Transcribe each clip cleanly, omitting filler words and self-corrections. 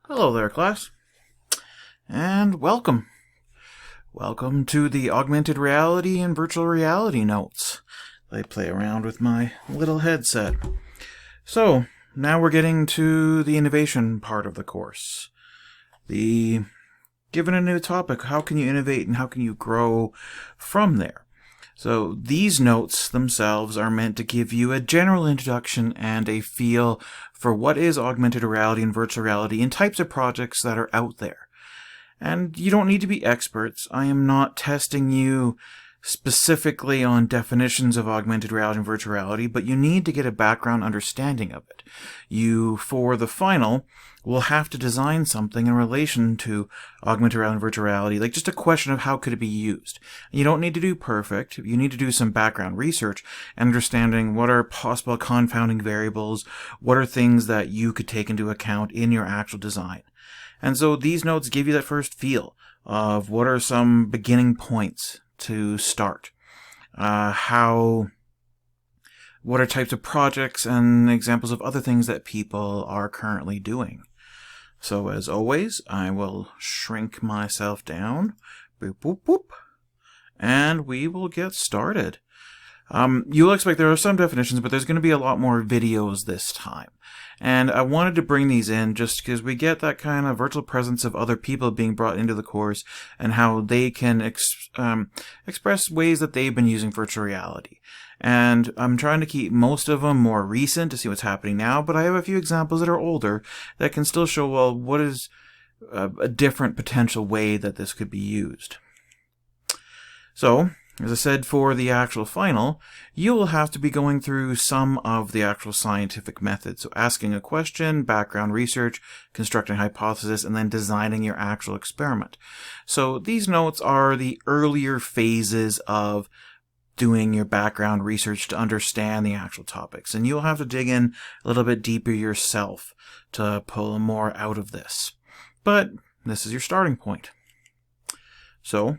Hello there, class, and welcome. Welcome to the augmented reality and virtual reality notes. I play around with my little headset. So, now we're getting to the innovation part of the course. Given a new topic, how can you innovate and how can you grow from there? So these notes themselves are meant to give you a general introduction and a feel for what is augmented reality and virtual reality and types of projects that are out there. And you don't need to be experts. I am not testing you specifically on definitions of augmented reality and virtual reality, but you need to get a background understanding of it. You, for the final, will have to design something in relation to augmented reality and virtual reality, like just a question of how could it be used. You don't need to do perfect. You need to do some background research, understanding what are possible confounding variables, what are things that you could take into account in your actual design. And so these notes give you that first feel of what are some beginning points to start. What are types of projects and examples of other things that people are currently doing. So as always, I will shrink myself down. Boop, boop, boop. And we will get started. You'll expect there are some definitions, but there's going to be a lot more videos this time. And I wanted to bring these in just because we get that kind of virtual presence of other people being brought into the course and how they can express ways that they've been using virtual reality. And I'm trying to keep most of them more recent to see what's happening now, but I have a few examples that are older that can still show, well, what is a different potential way that this could be used. So, as I said, for the actual final, you will have to be going through some of the actual scientific methods. So asking a question, background research, constructing a hypothesis, and then designing your actual experiment. So these notes are the earlier phases of doing your background research to understand the actual topics. And you'll have to dig in a little bit deeper yourself to pull more out of this. But this is your starting point. So,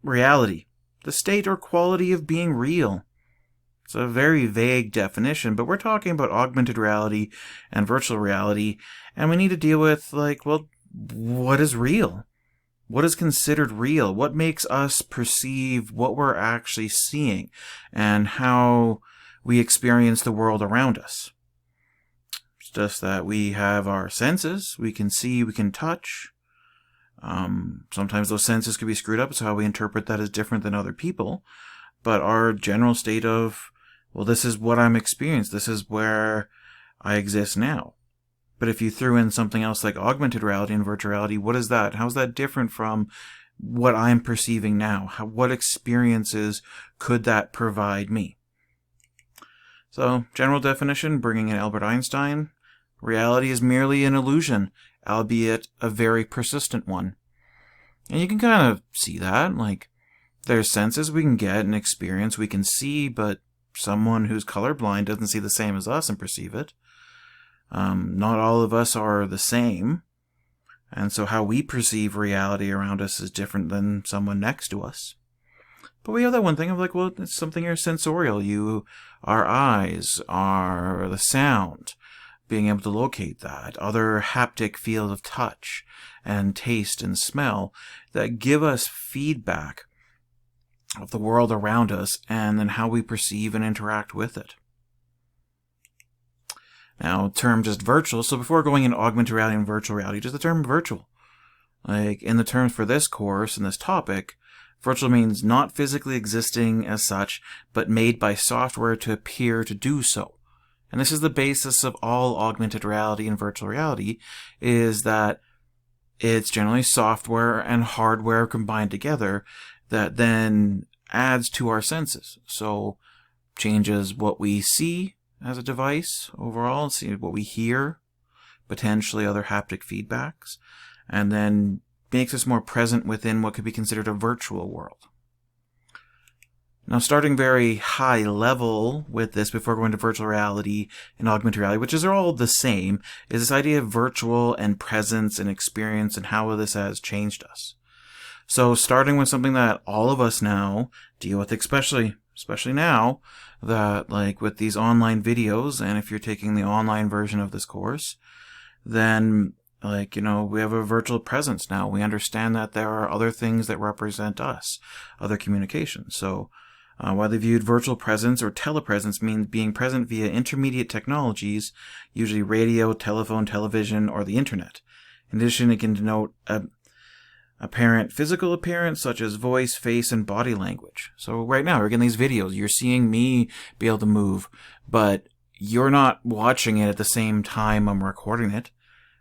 reality, the state or quality of being real. It's a very vague definition, but we're talking about augmented reality and virtual reality, and we need to deal with, what is real? What is considered real? What makes us perceive what we're actually seeing and how we experience the world around us? It's just that we have our senses. We can see, we can touch. Sometimes those senses could be screwed up, so how we interpret that is different than other people. But our general state of, well, this is what I'm experiencing, this is where I exist now. But if you threw in something else like augmented reality and virtual reality, what is that? How is that different from what I'm perceiving now? What experiences could that provide me? So, general definition, bringing in Albert Einstein, reality is merely an illusion, albeit a very persistent one. And you can kind of see that, there's senses we can get and experience, we can see, but someone who's colorblind doesn't see the same as us and perceive it. Not all of us are the same, and so how we perceive reality around us is different than someone next to us. But we have that one thing of it's something you're sensorial. Our eyes are the sound, being able to locate that, other haptic field of touch and taste and smell that give us feedback of the world around us and then how we perceive and interact with it. Now, term just virtual, so before going into augmented reality and virtual reality, just the term virtual. In the terms for this course and this topic, virtual means not physically existing as such, but made by software to appear to do so. And this is the basis of all augmented reality and virtual reality, is that it's generally software and hardware combined together that then adds to our senses. So, changes what we see as a device overall, see what we hear, potentially other haptic feedbacks, and then makes us more present within what could be considered a virtual world. Now, starting very high level with this before going to virtual reality and augmented reality, which are all the same, is this idea of virtual and presence and experience and how this has changed us. So starting with something that all of us now deal with, especially especially now that, like, with these online videos, and if you're taking the online version of this course, then, like, we have a virtual presence now. We understand that there are other things that represent us, other communications. So, widely viewed virtual presence or telepresence means being present via intermediate technologies, usually radio, telephone, television, or the internet. In addition, it can denote apparent physical appearance such as voice, face, and body language. So right now, we're getting these videos. You're seeing me be able to move, but you're not watching it at the same time I'm recording it.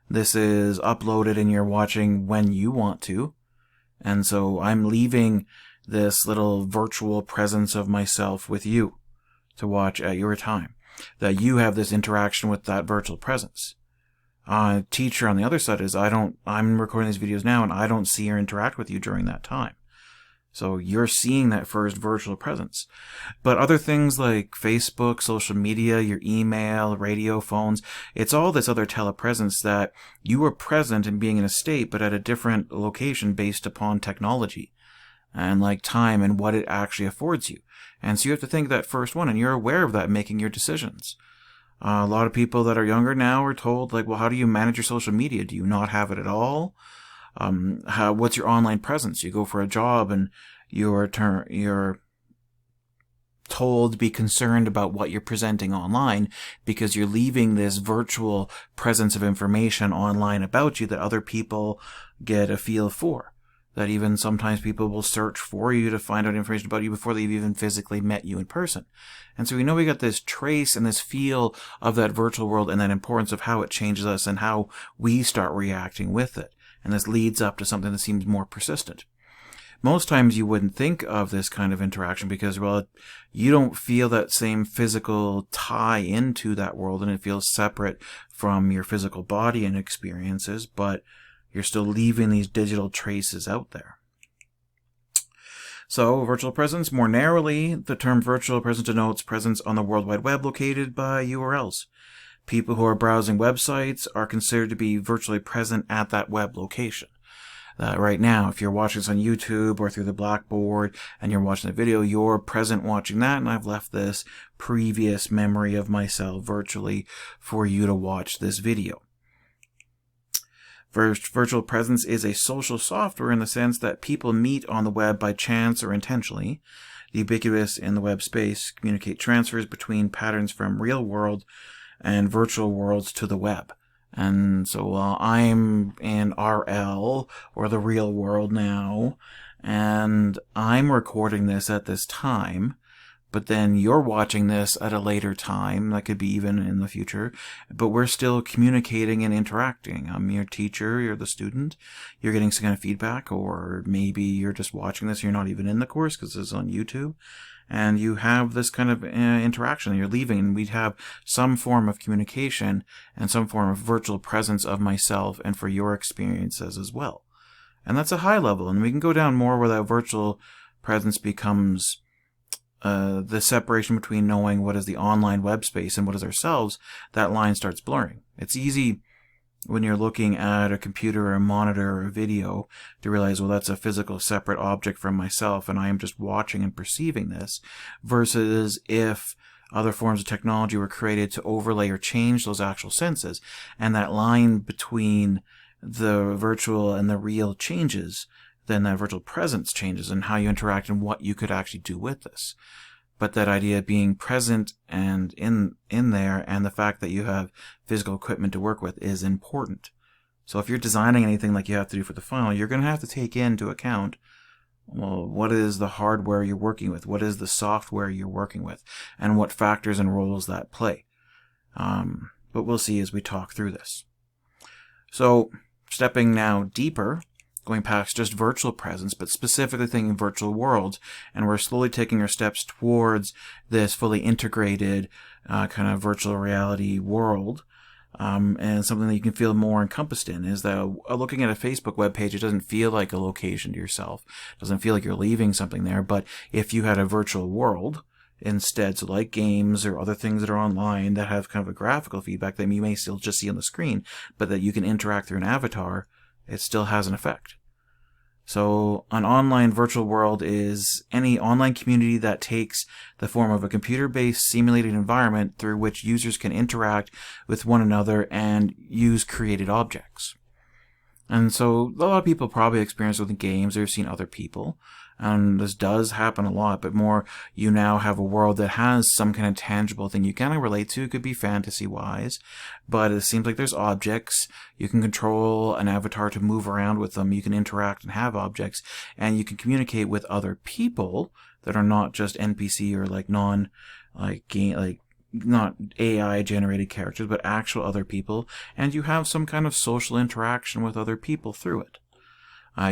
This is uploaded and you're watching when you want to. And so I'm leaving this little virtual presence of myself with you to watch at your time. That you have this interaction with that virtual presence. Teacher on the other side is I'm recording these videos now and I don't see or interact with you during that time. So you're seeing that first virtual presence. But other things like Facebook, social media, your email, radio, phones, it's all this other telepresence that you are present and being in a state, but at a different location based upon technology and like time and what it actually affords you. And so you have to think of that first one, and you're aware of that making your decisions. A lot of people that are younger now are told, like, well, how do you manage your social media? Do you not have it at all? What's your online presence? You go for a job and you're told to be concerned about what you're presenting online because you're leaving this virtual presence of information online about you that other people get a feel for. That even sometimes people will search for you to find out information about you before they've even physically met you in person. And so we know we got this trace and this feel of that virtual world and that importance of how it changes us and how we start reacting with it. And this leads up to something that seems more persistent. Most times you wouldn't think of this kind of interaction because, well, you don't feel that same physical tie into that world and it feels separate from your physical body and experiences, but you're still leaving these digital traces out there. So, virtual presence, more narrowly, the term virtual presence denotes presence on the World Wide Web located by URLs. People who are browsing websites are considered to be virtually present at that web location. Right now, if you're watching this on YouTube or through the Blackboard and you're watching the video, you're present watching that, and I've left this previous memory of myself virtually for you to watch this video. First, virtual presence is a social software in the sense that people meet on the web by chance or intentionally. The ubiquitous in the web space communicate transfers between patterns from real world and virtual worlds to the web. And so I'm in RL, or the real world now, and I'm recording this at this time, but then you're watching this at a later time, that could be even in the future, but we're still communicating and interacting. I'm your teacher, you're the student, you're getting some kind of feedback, or maybe you're just watching this, you're not even in the course because it's on YouTube, and you have this kind of interaction, you're leaving, and we'd have some form of communication and some form of virtual presence of myself and for your experiences as well. And that's a high level, and we can go down more where that virtual presence becomes the separation between knowing what is the online web space and what is ourselves. That line starts blurring. It's easy when you're looking at a computer or a monitor or a video to realize, well, that's a physical separate object from myself and I am just watching and perceiving this, versus if other forms of technology were created to overlay or change those actual senses, and that line between the virtual and the real changes, then that virtual presence changes and how you interact and what you could actually do with this. But that idea of being present and in there, and the fact that you have physical equipment to work with, is important. So if you're designing anything like you have to do for the final, you're going to have to take into account, well, what is the hardware you're working with? What is the software you're working with? And what factors and roles that play. But we'll see as we talk through this. So, stepping now deeper, going past just virtual presence, but specifically thinking virtual worlds, and we're slowly taking our steps towards this fully integrated kind of virtual reality world, and something that you can feel more encompassed in is that looking at a Facebook webpage, it doesn't feel like a location to yourself. It doesn't feel like you're leaving something there, but if you had a virtual world instead, so like games or other things that are online that have kind of a graphical feedback that you may still just see on the screen, but that you can interact through an avatar, it still has an effect. So an online virtual world is any online community that takes the form of a computer-based simulated environment through which users can interact with one another and use created objects. And so a lot of people probably experience with games, they've seen other people. And this does happen a lot, but more you now have a world that has some kind of tangible thing you kind of relate to. It could be fantasy-wise, but it seems like there's objects. You can control an avatar to move around with them. You can interact and have objects, and you can communicate with other people that are not just NPC or not AI generated characters, but actual other people, and you have some kind of social interaction with other people through it.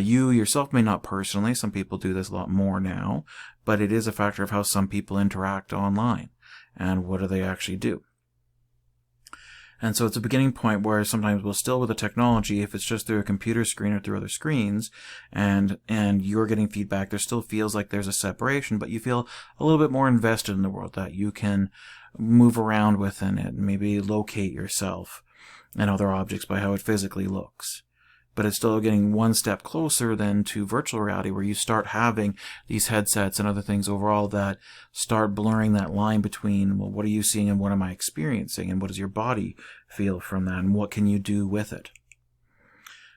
You yourself may not personally, some people do this a lot more now, but it is a factor of how some people interact online, and what do they actually do. And so it's a beginning point where sometimes we'll still with the technology, if it's just through a computer screen or through other screens, and you're getting feedback, there still feels like there's a separation, but you feel a little bit more invested in the world, that you can move around within it, and maybe locate yourself and other objects by how it physically looks. But it's still getting one step closer then to virtual reality, where you start having these headsets and other things overall that start blurring that line between, well, what are you seeing and what am I experiencing, and what does your body feel from that, and what can you do with it?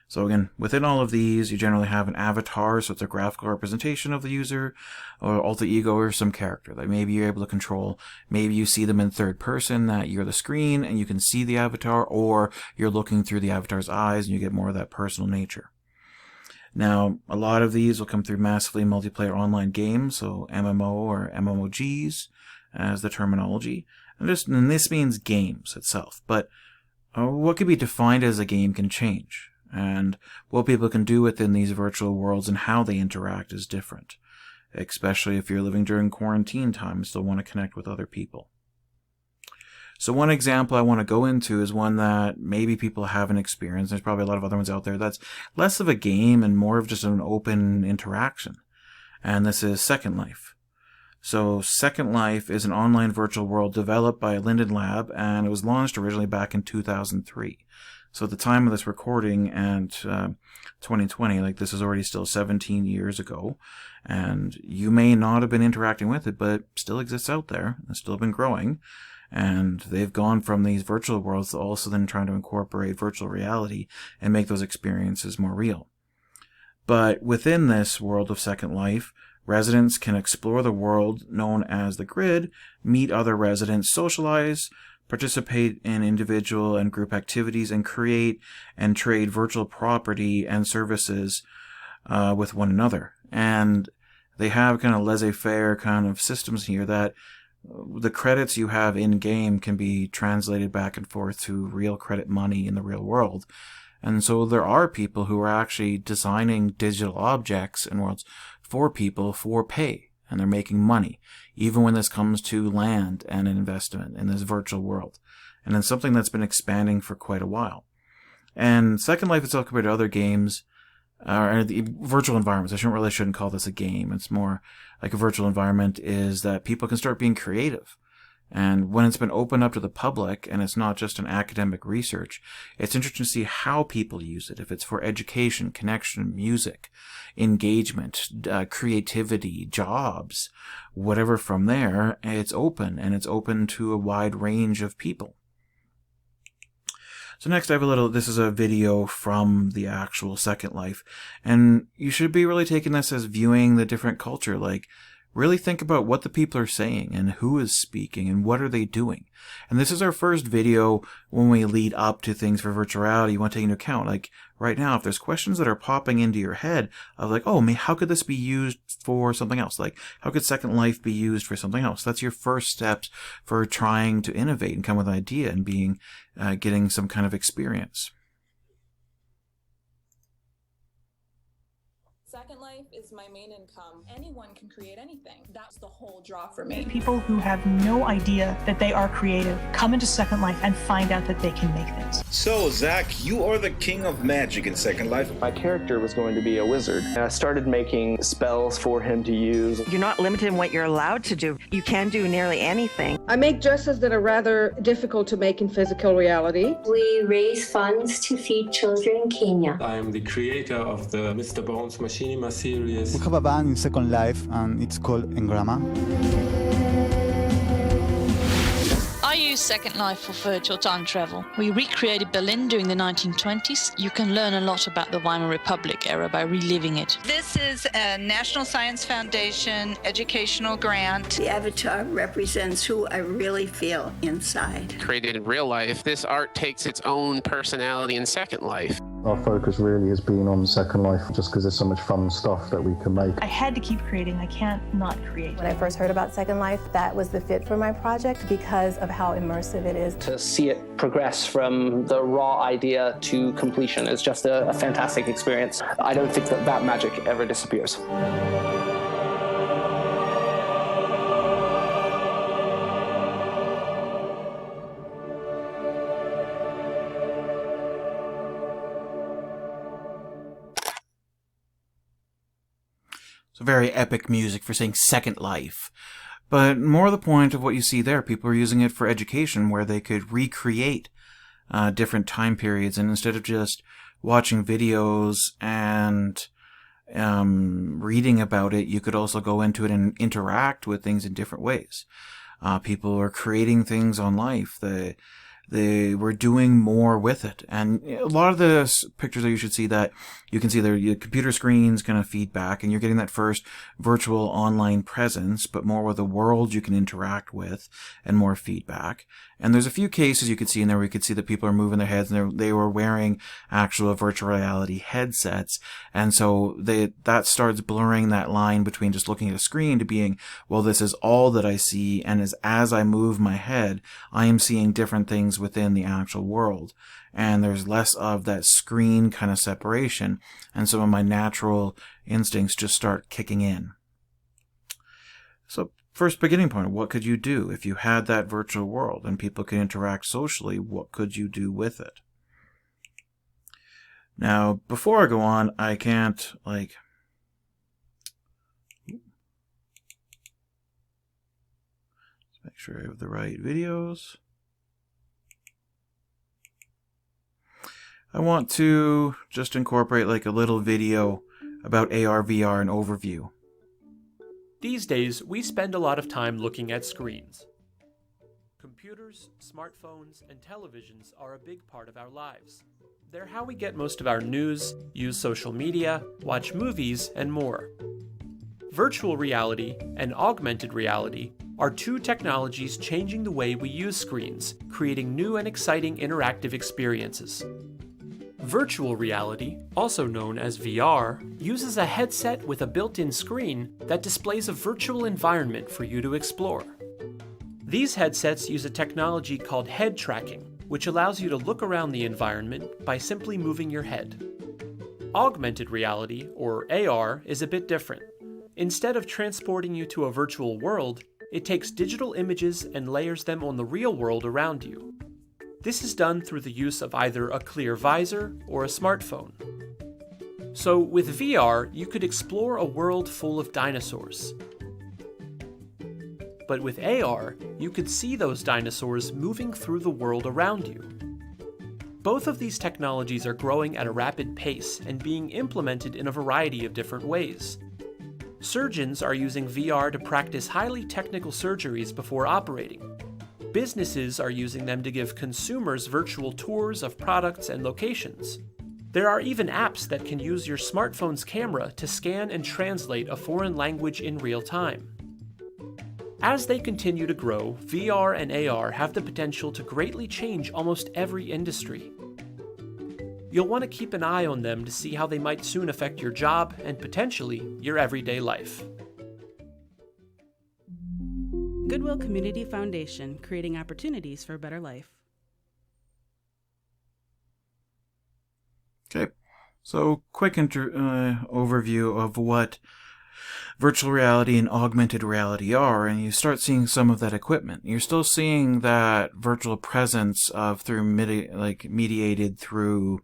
So again, within all of these, you generally have an avatar, so it's a graphical representation of the user, or alter ego, or some character that maybe you're able to control. Maybe you see them in third person, that you're the screen and you can see the avatar, or you're looking through the avatar's eyes and you get more of that personal nature. Now, a lot of these will come through massively multiplayer online games, so MMO or MMOGs as the terminology. And this means games itself, but what could be defined as a game can change. And what people can do within these virtual worlds and how they interact is different, especially if you're living during quarantine time and still want to connect with other people. So one example I want to go into is one that maybe people haven't experienced. There's probably a lot of other ones out there that's less of a game and more of just an open interaction. And this is Second Life. So Second Life is an online virtual world developed by Linden Lab, and it was launched originally back in 2003. So at the time of this recording, and 2020, like this is already still 17 years ago, and you may not have been interacting with it, but it still exists out there. It's still been growing, and they've gone from these virtual worlds to also then trying to incorporate virtual reality and make those experiences more real. But within this world of Second Life, residents can explore the world known as the grid, meet other residents, socialize, participate in individual and group activities, and create and trade virtual property and services with one another. And they have kind of laissez-faire kind of systems here that the credits you have in-game can be translated back and forth to real credit money in the real world. And so there are people who are actually designing digital objects and worlds for people for pay. And they're making money, even when this comes to land and investment in this virtual world. And it's something that's been expanding for quite a while. And Second Life itself, compared to other games, or the virtual environments, I shouldn't call this a game. It's more like a virtual environment is that people can start being creative. And when it's been opened up to the public, and it's not just an academic research, it's interesting to see how people use it. If it's for education, connection, music, engagement, creativity, jobs, whatever from there, it's open, and it's open to a wide range of people. So next I have this is a video from the actual Second Life, and you should be really taking this as viewing the different culture, like, really think about what the people are saying and who is speaking and what are they doing. And this is our first video when we lead up to things for virtual reality. You want to take into account, like right now, if there's questions that are popping into your head of like, oh, how could this be used for something else? Like, how could Second Life be used for something else? That's your first steps for trying to innovate and come with an idea and getting some kind of experience. Second Life is my main income. Anyone can create anything. That's the whole draw for me. People who have no idea that they are creative come into Second Life and find out that they can make things. So, Zach, you are the king of magic in Second Life. My character was going to be a wizard. I started making spells for him to use. You're not limited in what you're allowed to do. You can do nearly anything. I make dresses that are rather difficult to make in physical reality. We raise funds to feed children in Kenya. I am the creator of the Mr. Bones Machinima series. We have a band in Second Life and it's called Engrama. I use Second Life for virtual time travel. We recreated Berlin during the 1920s. You can learn a lot about the Weimar Republic era by reliving it. This is a National Science Foundation educational grant. The avatar represents who I really feel inside. Created in real life, this art takes its own personality in Second Life. Our focus really has been on Second Life just because there's so much fun stuff that we can make. I had to keep creating. I can't not create. When I first heard about Second Life, that was the fit for my project because of how immersive it is. To see it progress from the raw idea to completion is just a fantastic experience. I don't think that magic ever disappears. So very epic music for saying Second Life. But more the point of what you see there, people are using it for education where they could recreate different time periods, and instead of just watching videos and reading about it, you could also go into it and interact with things in different ways. People are creating things on life. They were doing more with it. And a lot of the pictures that you should see, that you can see there, your computer screens kind of feedback, and you're getting that first virtual online presence, but more with a world you can interact with and more feedback. And there's a few cases you could see in there where you could see that people are moving their heads and they were wearing actual virtual reality headsets. And so that starts blurring that line between just looking at a screen to being, well, this is all that I see. And as I move my head, I am seeing different things within the actual world. And there's less of that screen kind of separation. And some of my natural instincts just start kicking in. So first beginning point, what could you do if you had that virtual world and people could interact socially? What could you do with it? Now, before I go on, I can't, let's make sure I have the right videos. I want to just incorporate like a little video about AR, VR, and overview. These days, we spend a lot of time looking at screens. Computers, smartphones, and televisions are a big part of our lives. They're how we get most of our news, use social media, watch movies, and more. Virtual reality and augmented reality are two technologies changing the way we use screens, creating new and exciting interactive experiences. Virtual reality, also known as VR, uses a headset with a built-in screen that displays a virtual environment for you to explore. These headsets use a technology called head tracking, which allows you to look around the environment by simply moving your head. Augmented reality, or AR, is a bit different. Instead of transporting you to a virtual world, it takes digital images and layers them on the real world around you. This is done through the use of either a clear visor or a smartphone. So with VR, you could explore a world full of dinosaurs. But with AR, you could see those dinosaurs moving through the world around you. Both of these technologies are growing at a rapid pace and being implemented in a variety of different ways. Surgeons are using VR to practice highly technical surgeries before operating. Businesses are using them to give consumers virtual tours of products and locations. There are even apps that can use your smartphone's camera to scan and translate a foreign language in real time. As they continue to grow, VR and AR have the potential to greatly change almost every industry. You'll want to keep an eye on them to see how they might soon affect your job and potentially your everyday life. Goodwill Community Foundation, creating opportunities for a better life. Okay, So, quick overview of what virtual reality and augmented reality are, and you start seeing some of that equipment. You're still seeing that virtual presence of mediated through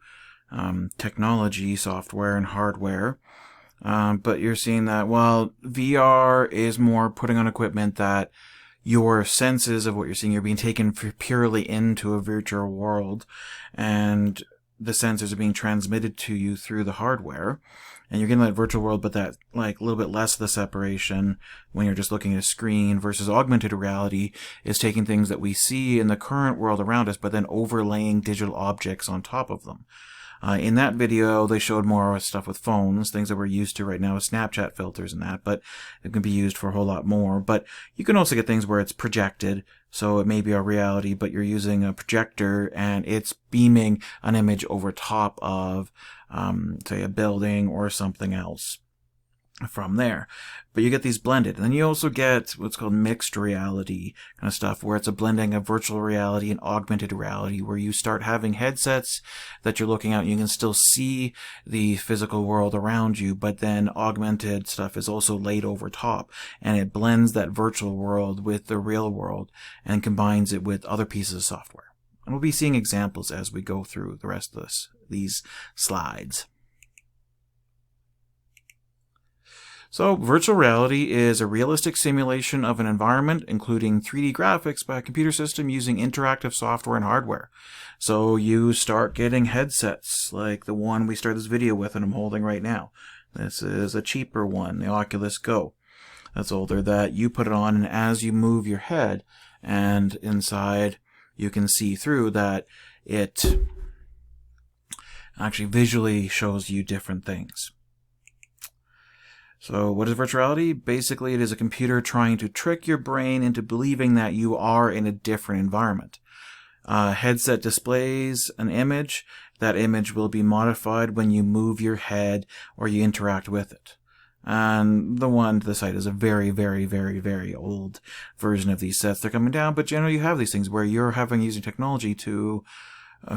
technology, software, and hardware. But you're seeing that while VR is more putting on equipment that your senses of what you're seeing, you're being taken purely into a virtual world, and the sensors are being transmitted to you through the hardware, and you're getting that virtual world, but that like a little bit less of the separation when you're just looking at a screen. Versus augmented reality is taking things that we see in the current world around us, but then overlaying digital objects on top of them. In that video, they showed more stuff with phones, things that we're used to right now with Snapchat filters and that, but it can be used for a whole lot more. But you can also get things where it's projected, so it may be a reality, but you're using a projector and it's beaming an image over top of, say, a building or something else from there. But you get these blended. And then you also get what's called mixed reality kind of stuff, where it's a blending of virtual reality and augmented reality, where you start having headsets that you're looking at and you can still see the physical world around you, but then augmented stuff is also laid over top, and it blends that virtual world with the real world and combines it with other pieces of software. And we'll be seeing examples as we go through the rest of these slides. So, virtual reality is a realistic simulation of an environment, including 3D graphics by a computer system using interactive software and hardware. So, you start getting headsets, like the one we started this video with and I'm holding right now. This is a cheaper one, the Oculus Go. That's older, that you put it on, and as you move your head, and inside you can see through that it actually visually shows you different things. So what is virtual reality? Basically, it is a computer trying to trick your brain into believing that you are in a different environment. Headset displays an image. That image will be modified when you move your head or you interact with it. And the one to the side is a very, very, very, very old version of these sets. They're coming down, but generally you have these things where you're using technology to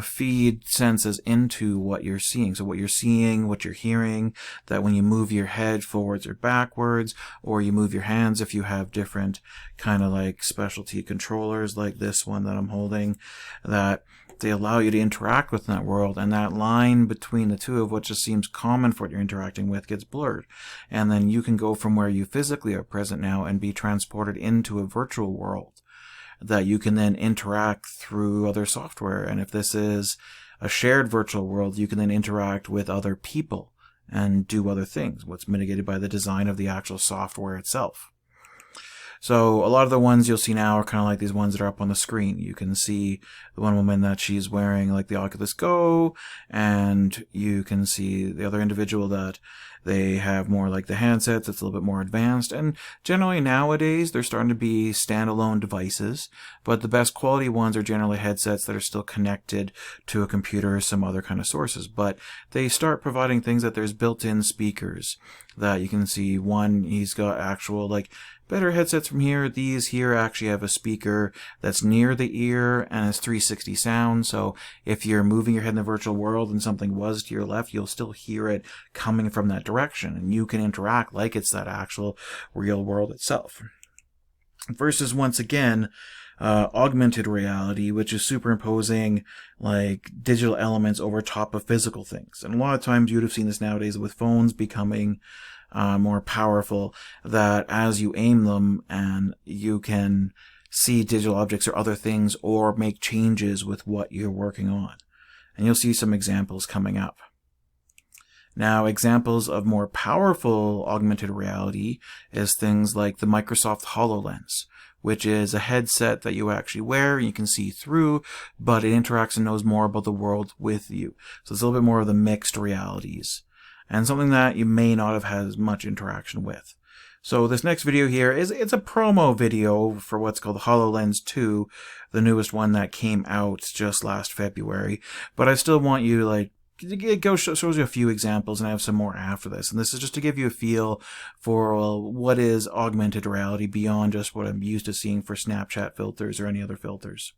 feed senses into what you're seeing. So what you're seeing, what you're hearing, that when you move your head forwards or backwards, or you move your hands if you have different kind of like specialty controllers like this one that I'm holding, that they allow you to interact with that world, and that line between the two of what just seems common for what you're interacting with gets blurred. And then you can go from where you physically are present now and be transported into a virtual world that you can then interact through other software. And if this is a shared virtual world, you can then interact with other people and do other things, what's mitigated by the design of the actual software itself. So a lot of the ones you'll see now are kind of like these ones that are up on the screen. You can see the one woman that she's wearing like the Oculus Go, and you can see the other individual that they have more like the handsets that's a little bit more advanced. And generally nowadays they're starting to be standalone devices, but the best quality ones are generally headsets that are still connected to a computer or some other kind of sources. But they start providing things that there's built-in speakers that you can see. One, he's got actual like better headsets from here. These here actually have a speaker that's near the ear and it's 360 sound. So if you're moving your head in the virtual world and something was to your left, you'll still hear it coming from that direction, and you can interact like it's that actual real world itself. Versus, once again, augmented reality, which is superimposing like digital elements over top of physical things. And a lot of times you'd have seen this nowadays with phones becoming more powerful, that as you aim them and you can see digital objects or other things or make changes with what you're working on. And you'll see some examples coming up. Now, examples of more powerful augmented reality is things like the Microsoft HoloLens, which is a headset that you actually wear and you can see through, but it interacts and knows more about the world with you. So it's a little bit more of the mixed realities, and something that you may not have had as much interaction with. So this next video here it's a promo video for what's called the HoloLens 2, the newest one that came out just last February. But I still want you to it shows you a few examples, and I have some more after this. And this is just to give you a feel for what is augmented reality beyond just what I'm used to seeing for Snapchat filters or any other filters.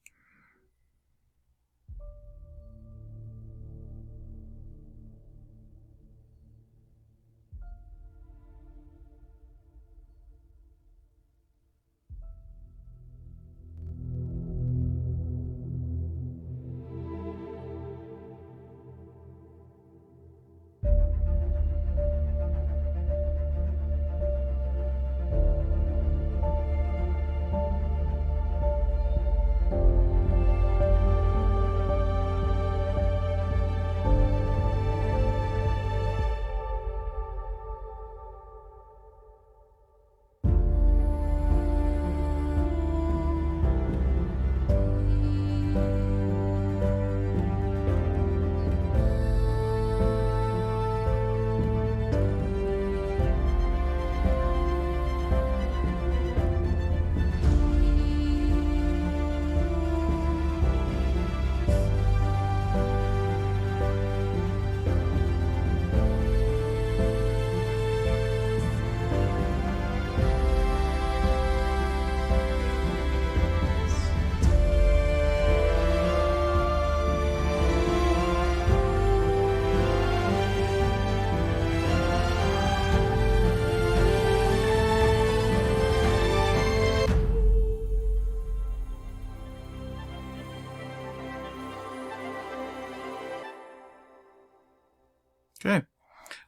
Okay.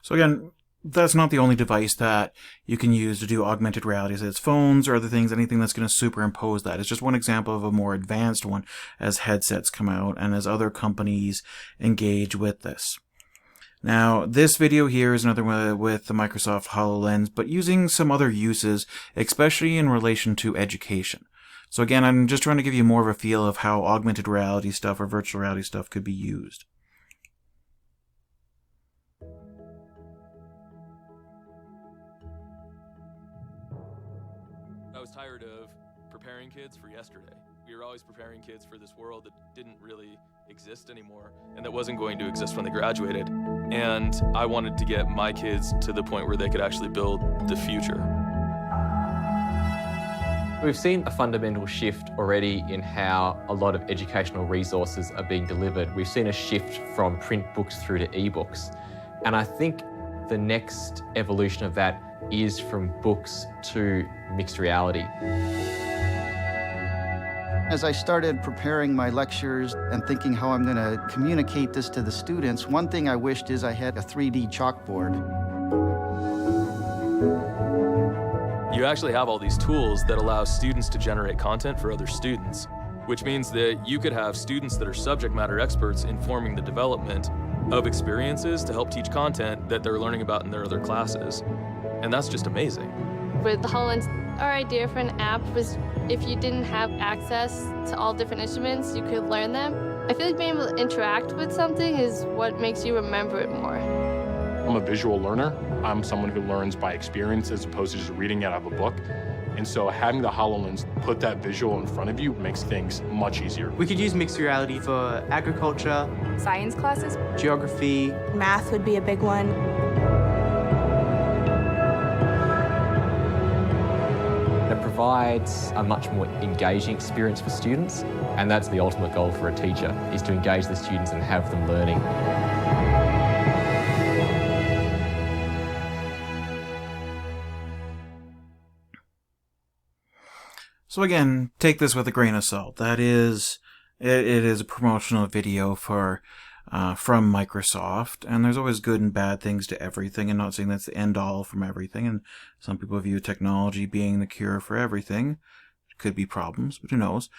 So again, that's not the only device that you can use to do augmented reality. So it's phones or other things, anything that's going to superimpose that. It's just one example of a more advanced one as headsets come out and as other companies engage with this. Now, this video here is another one with the Microsoft HoloLens, but using some other uses, especially in relation to education. So again, I'm just trying to give you more of a feel of how augmented reality stuff or virtual reality stuff could be used. I was tired of preparing kids for yesterday. We were always preparing kids for this world that didn't really exist anymore and that wasn't going to exist when they graduated. And I wanted to get my kids to the point where they could actually build the future. We've seen a fundamental shift already in how a lot of educational resources are being delivered. We've seen a shift from print books through to ebooks. And I think the next evolution of that is from books to mixed reality. As I started preparing my lectures and thinking how I'm going to communicate this to the students, one thing I wished is I had a 3D chalkboard. You actually have all these tools that allow students to generate content for other students, which means that you could have students that are subject matter experts informing the development of experiences to help teach content that they're learning about in their other classes. And that's just amazing. With the HoloLens, our idea for an app was if you didn't have access to all different instruments, you could learn them. I feel like being able to interact with something is what makes you remember it more. I'm a visual learner. I'm someone who learns by experience as opposed to just reading it out of a book. And so having the HoloLens put that visual in front of you makes things much easier. We could use mixed reality for agriculture, science classes, geography. Math would be a big one. It provides a much more engaging experience for students, and that's the ultimate goal for a teacher, is to engage the students and have them learning. So again, take this with a grain of salt. That is, it is a promotional video for from Microsoft, and there's always good and bad things to everything, and not saying that's the end all from everything, and some people view technology being the cure for everything. Could be problems, but who knows.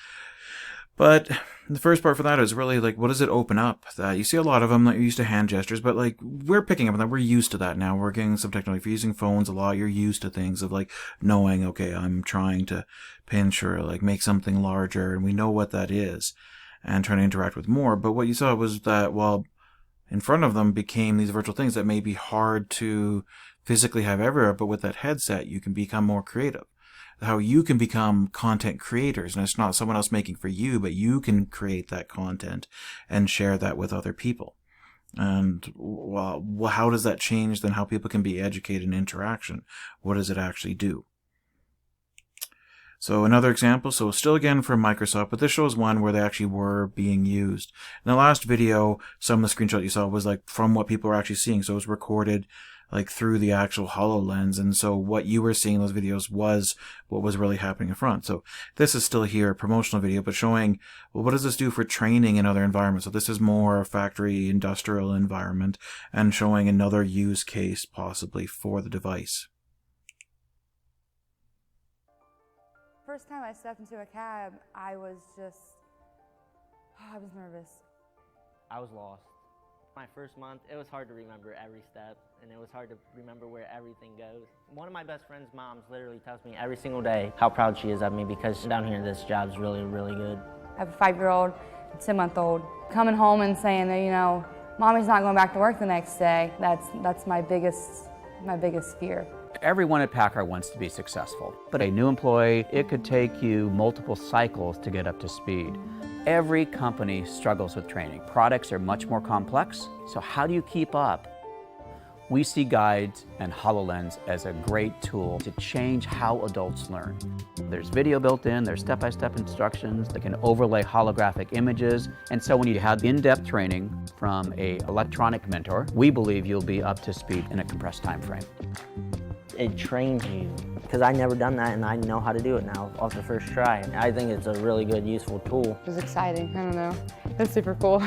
But the first part for that is really like, what does it open up? That you see a lot of them that are used to hand gestures, but like we're picking up on that. We're used to that now. We're getting some technology. If you're using phones a lot, you're used to things of like knowing, okay, I'm trying to pinch or like make something larger, and we know what that is, and trying to interact with more. But what you saw was that while in front of them became these virtual things that may be hard to physically have everywhere, but with that headset, you can become more creative. How you can become content creators, and it's not someone else making for you, but you can create that content and share that with other people. And well, how does that change then how people can be educated in interaction? What does it actually do? So another example, so still again from Microsoft, but this shows one where they actually were being used. In the last video, some of the screenshot you saw was like from what people were actually seeing, so it was recorded like through the actual HoloLens, and so what you were seeing in those videos was what was really happening in front. So this is still here, a promotional video, but showing, well, what does this do for training in other environments? So this is more a factory industrial environment, and showing another use case possibly for the device. First time I stepped into a cab, I was nervous. I was lost. My first month, it was hard to remember every step, and it was hard to remember where everything goes. One of my best friend's moms literally tells me every single day how proud she is of me, because down here this job is really, really good. I have a 5-year-old, 10-month-old, coming home and saying that, you know, Mommy's not going back to work the next day. That's my biggest fear. Everyone at Packard wants to be successful, but a new employee, it could take you multiple cycles to get up to speed. Every company struggles with training. Products are much more complex, so how do you keep up? We see guides and HoloLens as a great tool to change how adults learn. There's video built in, there's step-by-step instructions that can overlay holographic images, and so when you have in-depth training from an electronic mentor, we believe you'll be up to speed in a compressed time frame. It trains you, because I never done that, and I know how to do it now off the first try. I think it's a really good, useful tool. It was exciting, I don't know. It's super cool.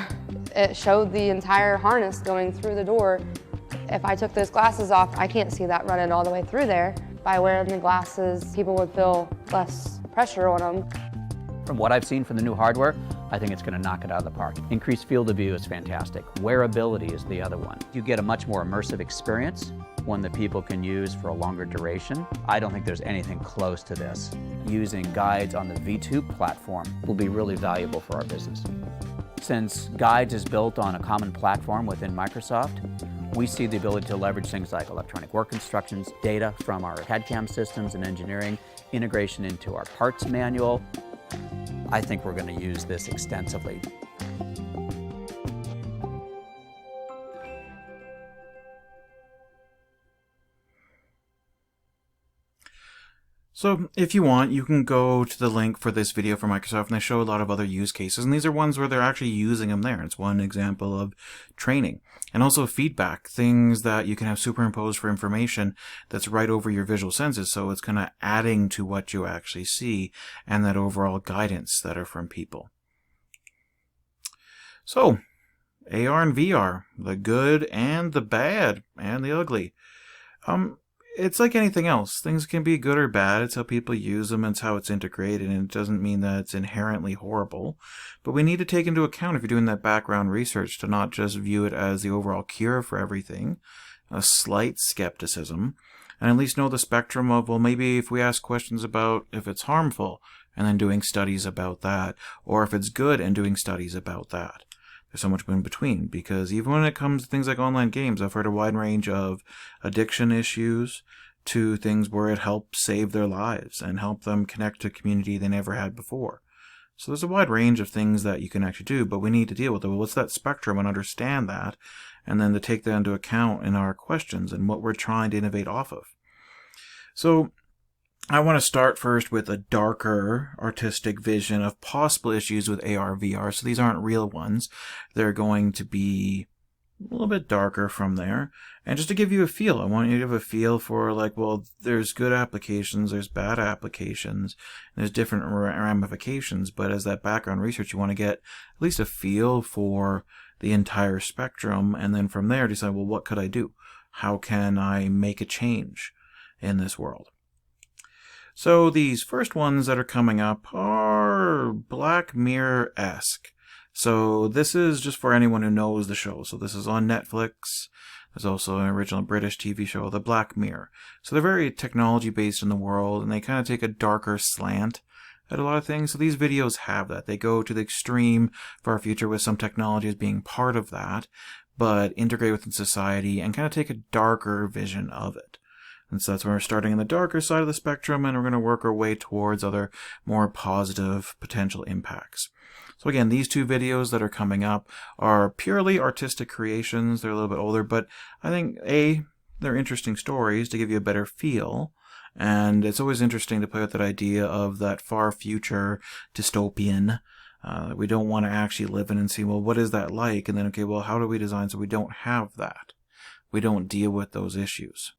It showed the entire harness going through the door If I took those glasses off, I can't see that running all the way through there. By wearing the glasses, people would feel less pressure on them. From what I've seen from the new hardware, I think it's going to knock it out of the park. Increased field of view is fantastic. Wearability is the other one. You get a much more immersive experience, one that people can use for a longer duration. I don't think there's anything close to this. Using guides on the V2 platform will be really valuable for our business. Since Guides is built on a common platform within Microsoft, we see the ability to leverage things like electronic work instructions, data from our CAD/CAM systems and engineering, integration into our parts manual. I think we're going to use this extensively. So if you want, you can go to the link for this video from Microsoft, and they show a lot of other use cases, and these are ones where they're actually using them there. It's one example of training. And also feedback, things that you can have superimposed for information that's right over your visual senses, so it's kind of adding to what you actually see and that overall guidance that are from people. So, AR and VR, the good and the bad and the ugly. It's like anything else. Things can be good or bad. It's how people use them. It's how it's integrated. And it doesn't mean that it's inherently horrible. But we need to take into account, if you're doing that background research, to not just view it as the overall cure for everything. A slight skepticism. And at least know the spectrum of, well, maybe if we ask questions about if it's harmful, and then doing studies about that. Or if it's good and doing studies about that. There's so much in between, because even when it comes to things like online games, I've heard a wide range of addiction issues to things where it helped save their lives and help them connect to a community they never had before. So there's a wide range of things that you can actually do, but we need to deal with it. Well, what's that spectrum, and understand that, and then to take that into account in our questions and what we're trying to innovate off of. So I want to start first with a darker artistic vision of possible issues with AR, VR. So these aren't real ones. They're going to be a little bit darker from there. And just to give you a feel, I want you to have a feel for, like, well, there's good applications, there's bad applications, there's different ramifications. But as that background research, you want to get at least a feel for the entire spectrum. And then from there, decide, well, what could I do? How can I make a change in this world? So these first ones that are coming up are Black Mirror-esque. So this is just for anyone who knows the show. So this is on Netflix. There's also an original British TV show, The Black Mirror. So they're very technology-based in the world, and they kind of take a darker slant at a lot of things. So these videos have that. They go to the extreme for our future with some technology as being part of that, but integrate within society and kind of take a darker vision of it. And so that's when we're starting in the darker side of the spectrum, and we're going to work our way towards other more positive potential impacts. So again, these two videos that are coming up are purely artistic creations. They're a little bit older, but I think, they're interesting stories to give you a better feel. And it's always interesting to play with that idea of that far future dystopian. We don't want to actually live in and see, well, what is that like? And then, okay, well, how do we design so we don't have that? We don't deal with those issues.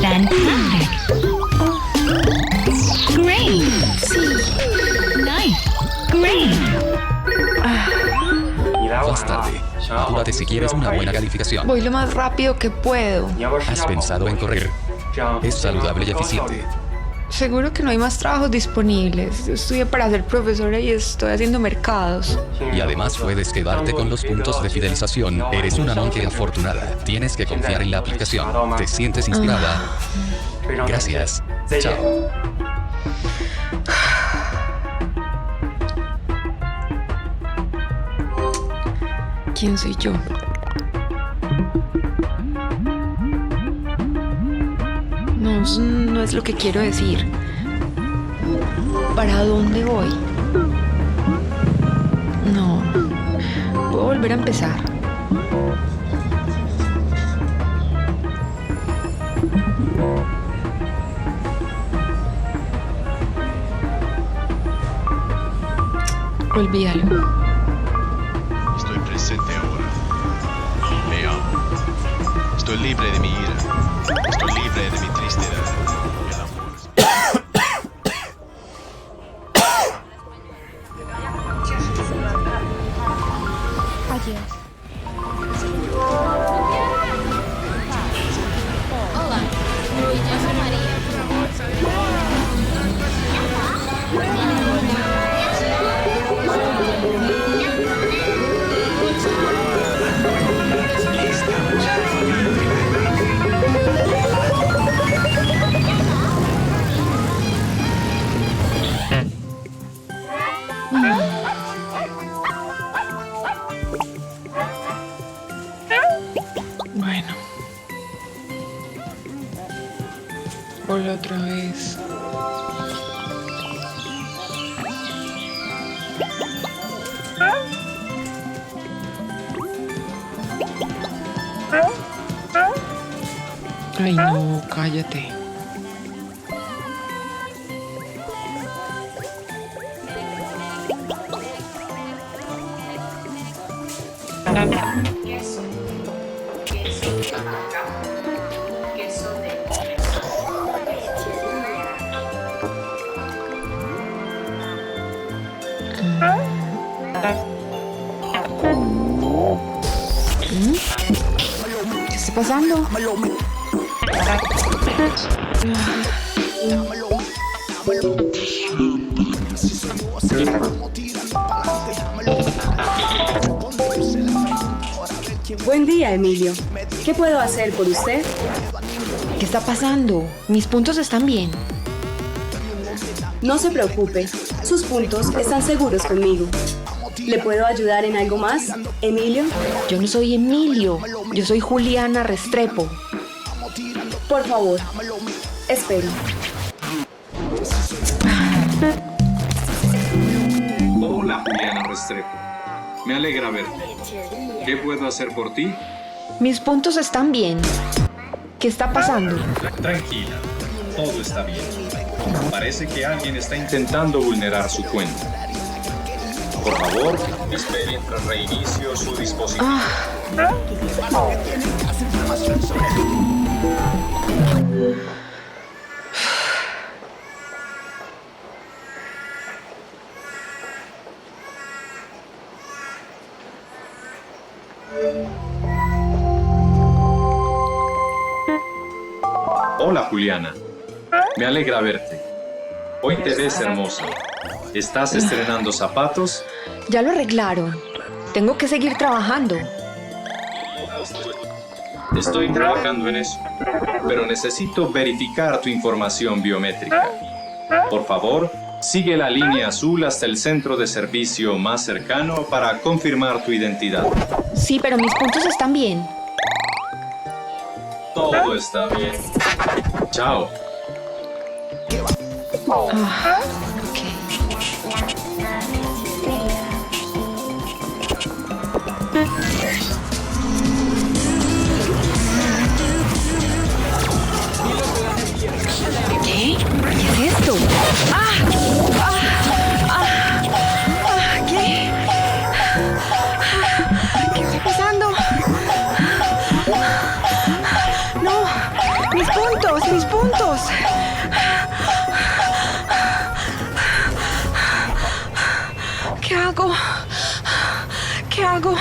Fantastic. Great. Nice. Great. Más tarde, apúrate si quieres una buena calificación. Voy lo más rápido que puedo. ¿Has pensado en correr? Es saludable y eficiente. Seguro que no hay más trabajos disponibles. Yo estudié para ser profesora y estoy haciendo mercados. Y además puedes quedarte con los puntos de fidelización. Eres una monje afortunada. Tienes que confiar en la aplicación. ¿Te sientes inspirada? Gracias. Chao. ¿Quién soy yo? No, eso no es lo que quiero decir. ¿Para dónde voy? No. Puedo volver a empezar. Olvídalo. Estoy presente ahora. Me amo. Estoy libre de mi ira. Estoy libre you. Hola, yo soy María. Bueno. Hola otra vez. Ay, no, cállate. ¿Qué está pasando? Buen día, Emilio. ¿Qué puedo hacer por usted? ¿Qué está pasando? Mis puntos están bien. No se preocupe. Sus puntos están seguros conmigo. ¿Le puedo ayudar en algo más, Emilio? Yo no soy Emilio. Yo soy Juliana Restrepo. Por favor, espere. Hola, Juliana Restrepo. Me alegra verte. ¿Qué puedo hacer por ti? Mis puntos están bien. ¿Qué está pasando? Tranquila, todo está bien. Parece que alguien está intentando vulnerar su cuenta. Por favor, espere mientras reinicio su dispositivo. Hola, Juliana. Me alegra verte. Hoy te ves hermosa. ¿Estás estrenando zapatos? Ya lo arreglaron. Tengo que seguir trabajando. Estoy trabajando en eso, pero necesito verificar tu información biométrica. Por favor, sigue la línea azul hasta el centro de servicio más cercano para confirmar tu identidad. Sí, pero mis puntos están bien. Todo está bien. Chao. ¿Qué? ¿Qué es esto? ¿Qué? ¿Qué está pasando? No, mis puntos, mis puntos. ¿Qué hago? ¿Qué hago?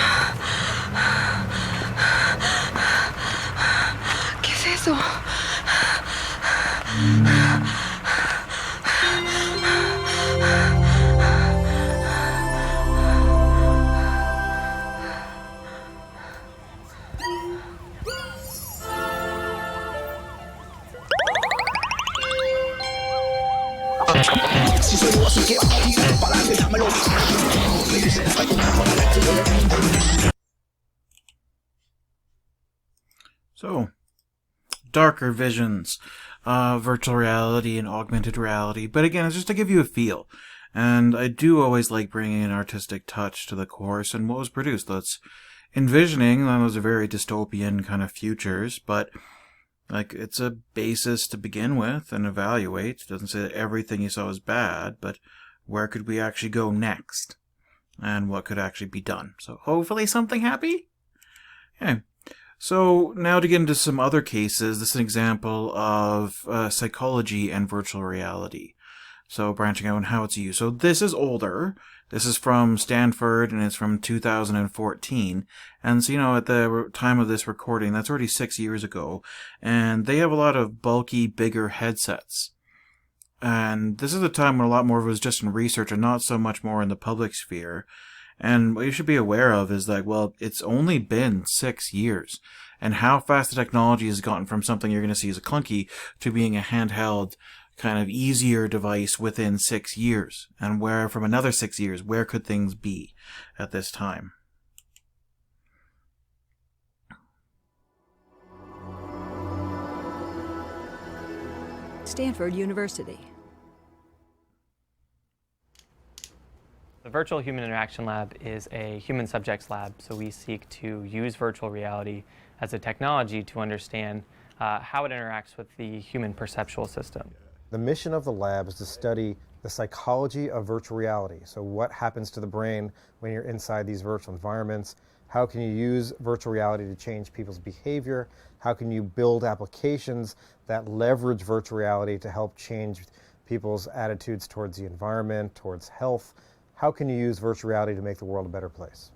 ¿Qué es eso? So, darker visions, virtual reality and augmented reality. But again, it's just to give you a feel. And I do always like bringing an artistic touch to the course and what was produced. That's envisioning those are very dystopian kind of futures, but like it's a basis to begin with and evaluate. It doesn't say that everything you saw is bad, but where could we actually go next? And what could actually be done. So hopefully something happy? Okay. So now to get into some other cases, this is an example of psychology and virtual reality. So branching out on how it's used. So this is older. This is from Stanford, and it's from 2014. And so, you know, at the time of this recording, that's already 6 years ago. And they have a lot of bulky, bigger headsets. And this is a time when a lot more of it was just in research and not so much more in the public sphere. And what you should be aware of is that, well, it's only been 6 years. And how fast the technology has gotten from something you're going to see as a clunky to being a handheld, kind of easier device within 6 years. And where, from another 6 years, where could things be at this time? Stanford University. The Virtual Human Interaction Lab is a human subjects lab, so we seek to use virtual reality as a technology to understand how it interacts with the human perceptual system. The mission of the lab is to study the psychology of virtual reality. So what happens to the brain when you're inside these virtual environments? How can you use virtual reality to change people's behavior? How can you build applications that leverage virtual reality to help change people's attitudes towards the environment, towards health? How can you use virtual reality to make the world a better place?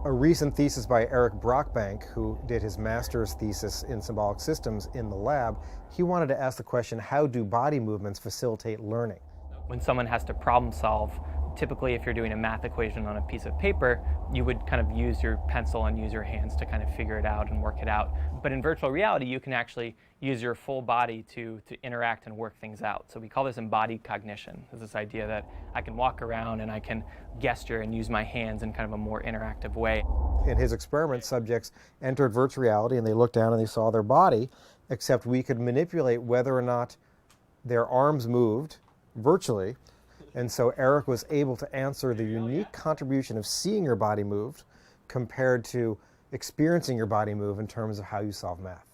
A recent thesis by Eric Brockbank, who did his master's thesis in symbolic systems in the lab, he wanted to ask the question, how do body movements facilitate learning? When someone has to problem solve, typically if you're doing a math equation on a piece of paper, you would kind of use your pencil and use your hands to kind of figure it out and work it out. But in virtual reality, you can actually use your full body to interact and work things out. So we call this embodied cognition. It's this idea that I can walk around and I can gesture and use my hands in kind of a more interactive way. In his experiment, subjects entered virtual reality and they looked down and they saw their body, except we could manipulate whether or not their arms moved virtually. And so Eric was able to answer the unique contribution of seeing your body moved compared to experiencing your body move in terms of how you solve math.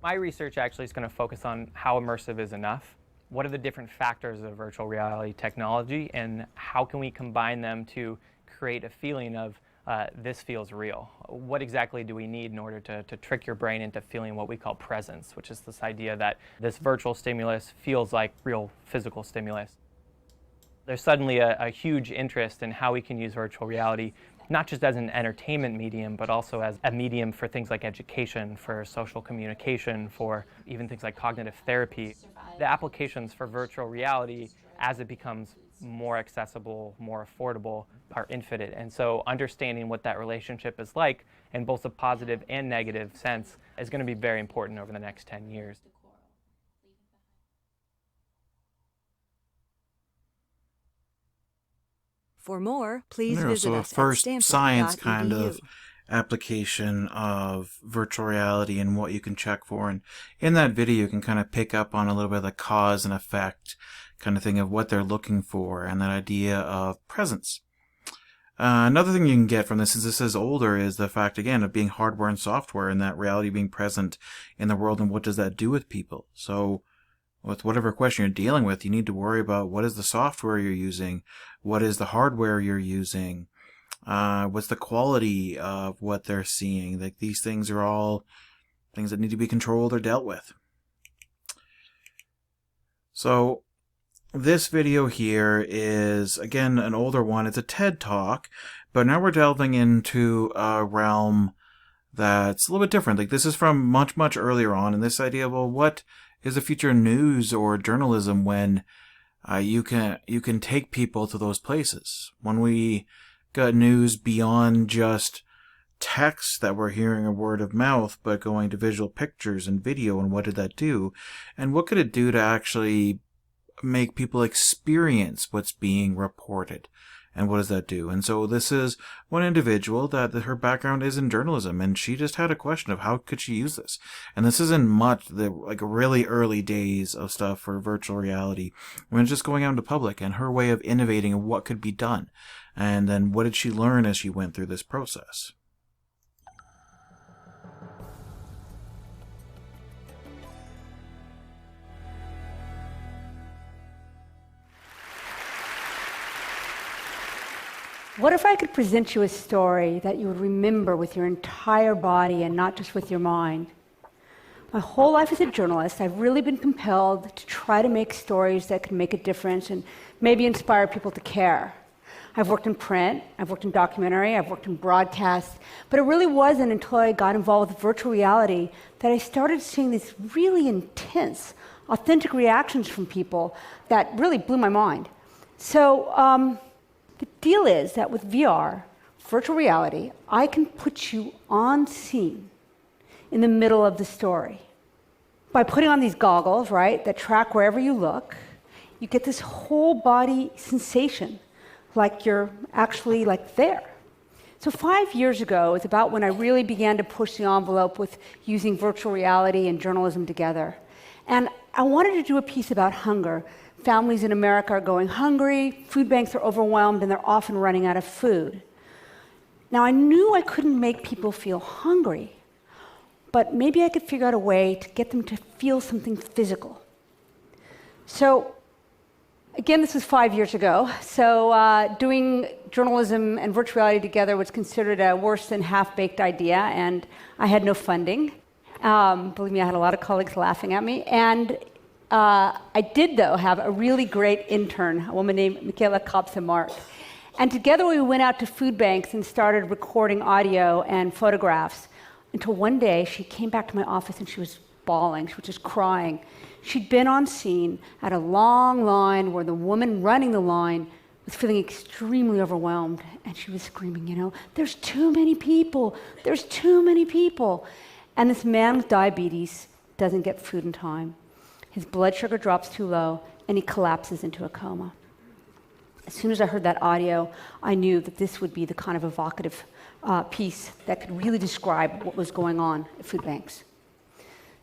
My research actually is going to focus on how immersive is enough. What are the different factors of virtual reality technology, and how can we combine them to create a feeling of this feels real? What exactly do we need in order to trick your brain into feeling what we call presence, which is this idea that this virtual stimulus feels like real physical stimulus? There's suddenly a huge interest in how we can use virtual reality, not just as an entertainment medium, but also as a medium for things like education, for social communication, for even things like cognitive therapy. The applications for virtual reality, as it becomes more accessible, more affordable, are infinite. And so understanding what that relationship is like in both a positive and negative sense is going to be very important over the next 10 years. For more, please visit so us a first at science kind stanford.edu. of application of virtual reality and what you can check for. And in that video, you can kind of pick up on a little bit of the cause and effect kind of thing of what they're looking for and that idea of presence. Another thing you can get from this, since this is older, is the fact, again, of being hardware and software and that reality being present in the world and what does that do with people. So with whatever question you're dealing with, you need to worry about what is the software you're using, what is the hardware you're using, what's the quality of what they're seeing. Like, these things are all things that need to be controlled or dealt with. So this video here is, again, an older one. It's a TED Talk, but now we're delving into a realm that's a little bit different. Like, this is from much, much earlier on, and this idea of, well, what is the future news or journalism when you can take people to those places? When we got news beyond just text that we're hearing a word of mouth, but going to visual pictures and video, and what did that do? And what could it do to actually make people experience what's being reported? And what does that do? And so this is one individual that her background is in journalism, and she just had a question of how could she use this. And this isn't much, like really early days of stuff for virtual reality, when it's just going out into public, and her way of innovating and what could be done. And then what did she learn as she went through this process? What if I could present you a story that you would remember with your entire body and not just with your mind? My whole life as a journalist, I've really been compelled to try to make stories that can make a difference and maybe inspire people to care. I've worked in print, I've worked in documentary, I've worked in broadcast, but it really wasn't until I got involved with virtual reality that I started seeing these really intense, authentic reactions from people that really blew my mind. So the deal is that with VR, virtual reality, I can put you on scene in the middle of the story. By putting on these goggles, right, that track wherever you look, you get this whole body sensation, like you're actually like there. So 5 years ago is about when I really began to push the envelope with using virtual reality and journalism together. And I wanted to do a piece about hunger. Families in America are going hungry, food banks are overwhelmed, and they're often running out of food. Now, I knew I couldn't make people feel hungry, but maybe I could figure out a way to get them to feel something physical. So, again, this was 5 years ago. So doing journalism and virtual reality together was considered a worse than half-baked idea, and I had no funding. Believe me, I had a lot of colleagues laughing at me. And I did, though, have a really great intern, a woman named Michaela Kopsa-Mark. And together we went out to food banks and started recording audio and photographs until one day she came back to my office and she was bawling. She was just crying. She'd been on scene at a long line where the woman running the line was feeling extremely overwhelmed, and she was screaming, you know, there's too many people, there's too many people. And this man with diabetes doesn't get food in time. His blood sugar drops too low, and he collapses into a coma. As soon as I heard that audio, I knew that this would be the kind of evocative piece that could really describe what was going on at food banks.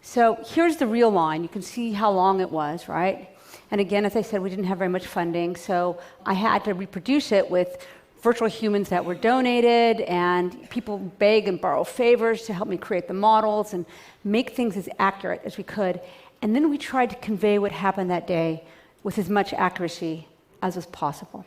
So here's the real line. You can see how long it was, right? And again, as I said, we didn't have very much funding, so I had to reproduce it with virtual humans that were donated, and people beg and borrow favors to help me create the models and make things as accurate as we could. And then we tried to convey what happened that day with as much accuracy as was possible.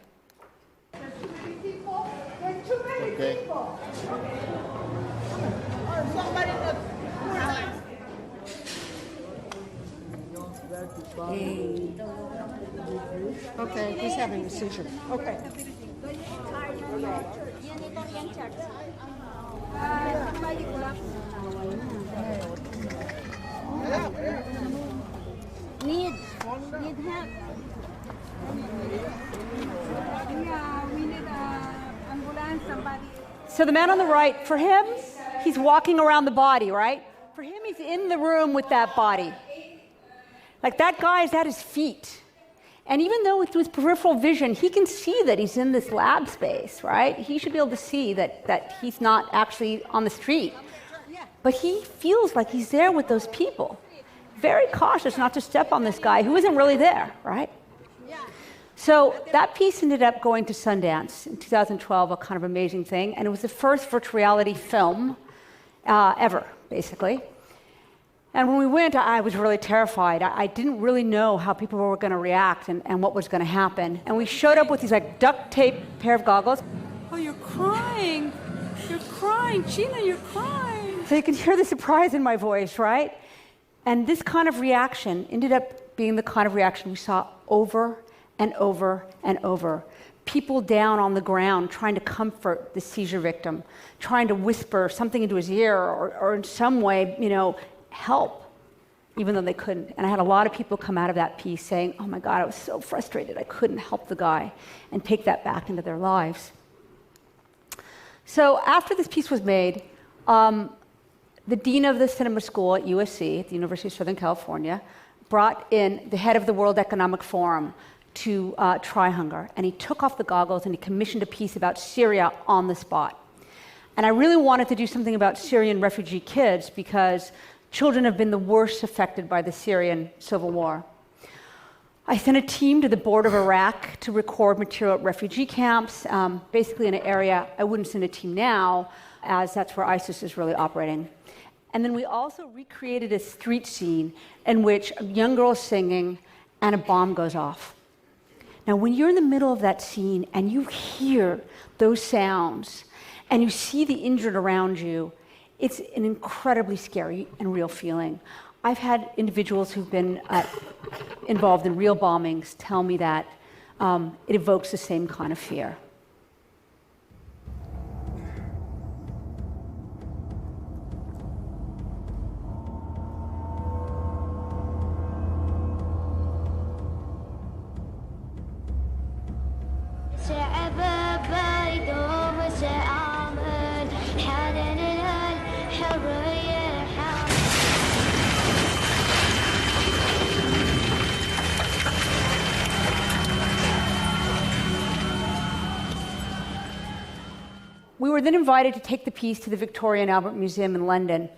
Okay, he's having a seizure. Okay. Need help. Yeah, we need ambulance, somebody. So the man on the right, for him, he's walking around the body, right? For him, he's in the room with that body. Like that guy is at his feet. And even though through his peripheral vision, he can see that he's in this lab space, right? He should be able to see that he's not actually on the street. But he feels like he's there with those people. Very cautious not to step on this guy who isn't really there, right? So that piece ended up going to Sundance in 2012, a kind of amazing thing. And it was the first virtual reality film ever, basically. And when we went, I was really terrified. I didn't really know how people were going to react and what was going to happen. And we showed up with these like duct tape pair of goggles. Oh, you're crying. You're crying. Gina, you're crying. So you can hear the surprise in my voice, right? And this kind of reaction ended up being the kind of reaction we saw over and over and over. People down on the ground trying to comfort the seizure victim, trying to whisper something into his ear or in some way, you know, help, even though they couldn't. And I had a lot of people come out of that piece saying, oh my God, I was so frustrated, I couldn't help the guy, and take that back into their lives. So after this piece was made, the dean of the cinema school at USC, at the University of Southern California, brought in the head of the World Economic Forum to try hunger. And he took off the goggles and he commissioned a piece about Syria on the spot. And I really wanted to do something about Syrian refugee kids because children have been the worst affected by the Syrian civil war. I sent a team to the border of Iraq to record material at refugee camps, basically in an area I wouldn't send a team now, as that's where ISIS is really operating. And then we also recreated a street scene in which a young girl is singing and a bomb goes off. Now, when you're in the middle of that scene and you hear those sounds and you see the injured around you, it's an incredibly scary and real feeling. I've had individuals who've been involved in real bombings tell me that it evokes the same kind of fear. We were then invited to take the piece to the Victoria and Albert Museum in London.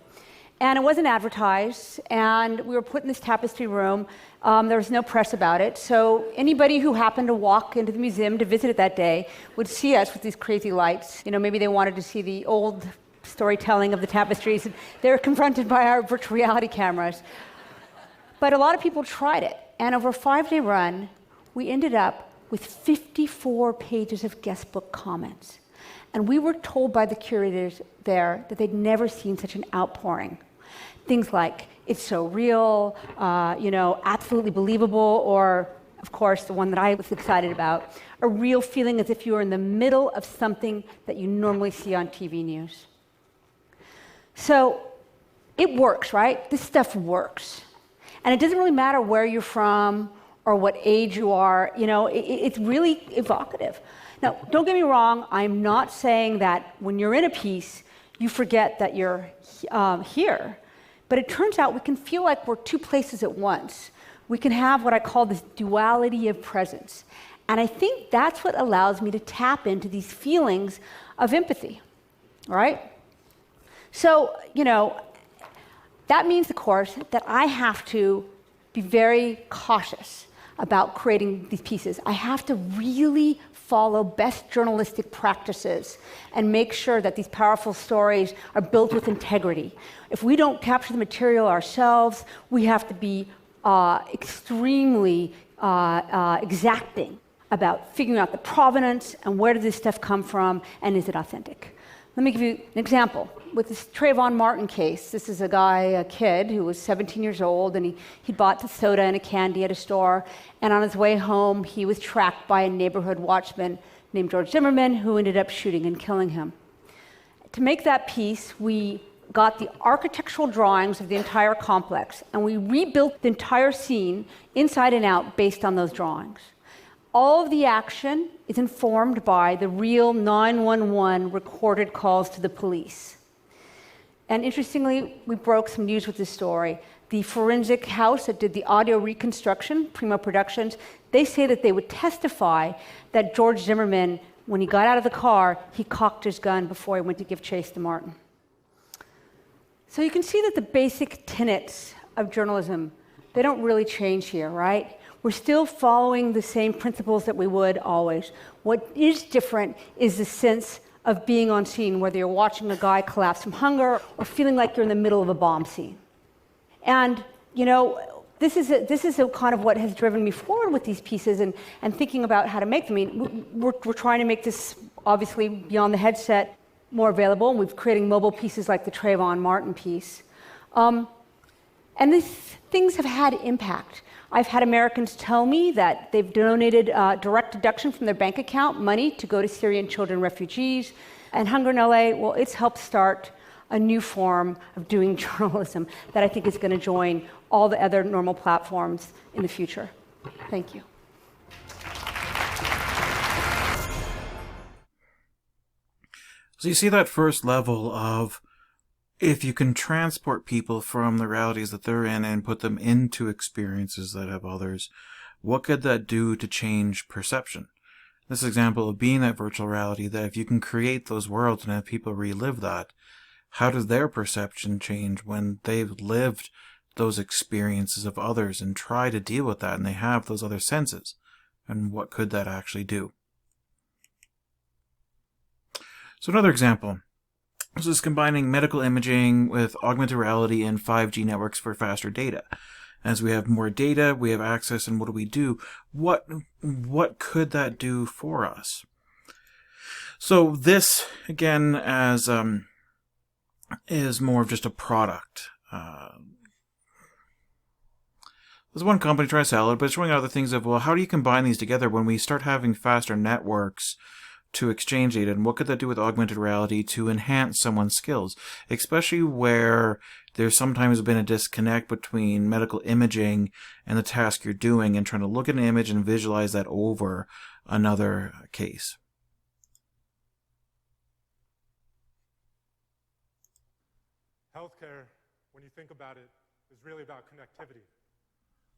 And it wasn't advertised, and we were put in this tapestry room. There was no press about it, so anybody who happened to walk into the museum to visit it that day would see us with these crazy lights. You know, maybe they wanted to see the old storytelling of the tapestries, and they were confronted by our virtual reality cameras. But a lot of people tried it, and over a 5-day run, we ended up with 54 pages of guestbook comments. And we were told by the curators there that they'd never seen such an outpouring. Things like, it's so real, absolutely believable, or, of course, the one that I was excited about, a real feeling as if you were in the middle of something that you normally see on TV news. So it works, right? This stuff works. And it doesn't really matter where you're from or what age you are, it's really evocative. Now, don't get me wrong, I'm not saying that when you're in a piece, you forget that you're here. But it turns out we can feel like we're two places at once. We can have what I call this duality of presence. And I think that's what allows me to tap into these feelings of empathy, right? So, that means, of course, that I have to be very cautious about creating these pieces. I have to really follow best journalistic practices and make sure that these powerful stories are built with integrity. If we don't capture the material ourselves, we have to be extremely exacting about figuring out the provenance and where did this stuff come from and is it authentic. Let me give you an example. With this Trayvon Martin case, this is a kid who was 17 years old, and he bought the soda and a candy at a store, and on his way home, he was tracked by a neighborhood watchman named George Zimmerman, who ended up shooting and killing him. To make that piece, we got the architectural drawings of the entire complex, and we rebuilt the entire scene inside and out based on those drawings. All of the action is informed by the real 911 recorded calls to the police. And interestingly, we broke some news with this story. The forensic house that did the audio reconstruction, Primo Productions, they say that they would testify that George Zimmerman, when he got out of the car, he cocked his gun before he went to give chase to Martin. So you can see that the basic tenets of journalism, they don't really change here, right? We're still following the same principles that we would always. What is different is the sense of being on scene, whether you're watching a guy collapse from hunger or feeling like you're in the middle of a bomb scene. And, this is a kind of what has driven me forward with these pieces and thinking about how to make them. I mean, we're trying to make this, obviously, beyond the headset, more available, and we're creating mobile pieces like the Trayvon Martin piece. And these things have had impact. I've had Americans tell me that they've donated direct deduction from their bank account money to go to Syrian children refugees. And Hunger in LA, well, it's helped start a new form of doing journalism that I think is going to join all the other normal platforms in the future. Thank you. So you see that first level of, if you can transport people from the realities that they're in and put them into experiences that have others, what could that do to change perception? This example of being that virtual reality, that if you can create those worlds and have people relive that, how does their perception change when they've lived those experiences of others and try to deal with that and they have those other senses? And what could that actually do? So another example. This is combining medical imaging with augmented reality and 5G networks for faster data. As we have more data, we have access, and what do we do? What could that do for us? So this, again, as is more of just a product. There's one company trying to sell it, but it's showing other things of, well, how do you combine these together when we start having faster networks to exchange data, and what could that do with augmented reality to enhance someone's skills, especially where there's sometimes been a disconnect between medical imaging and the task you're doing, and trying to look at an image and visualize that over another case. Healthcare, when you think about it, is really about connectivity.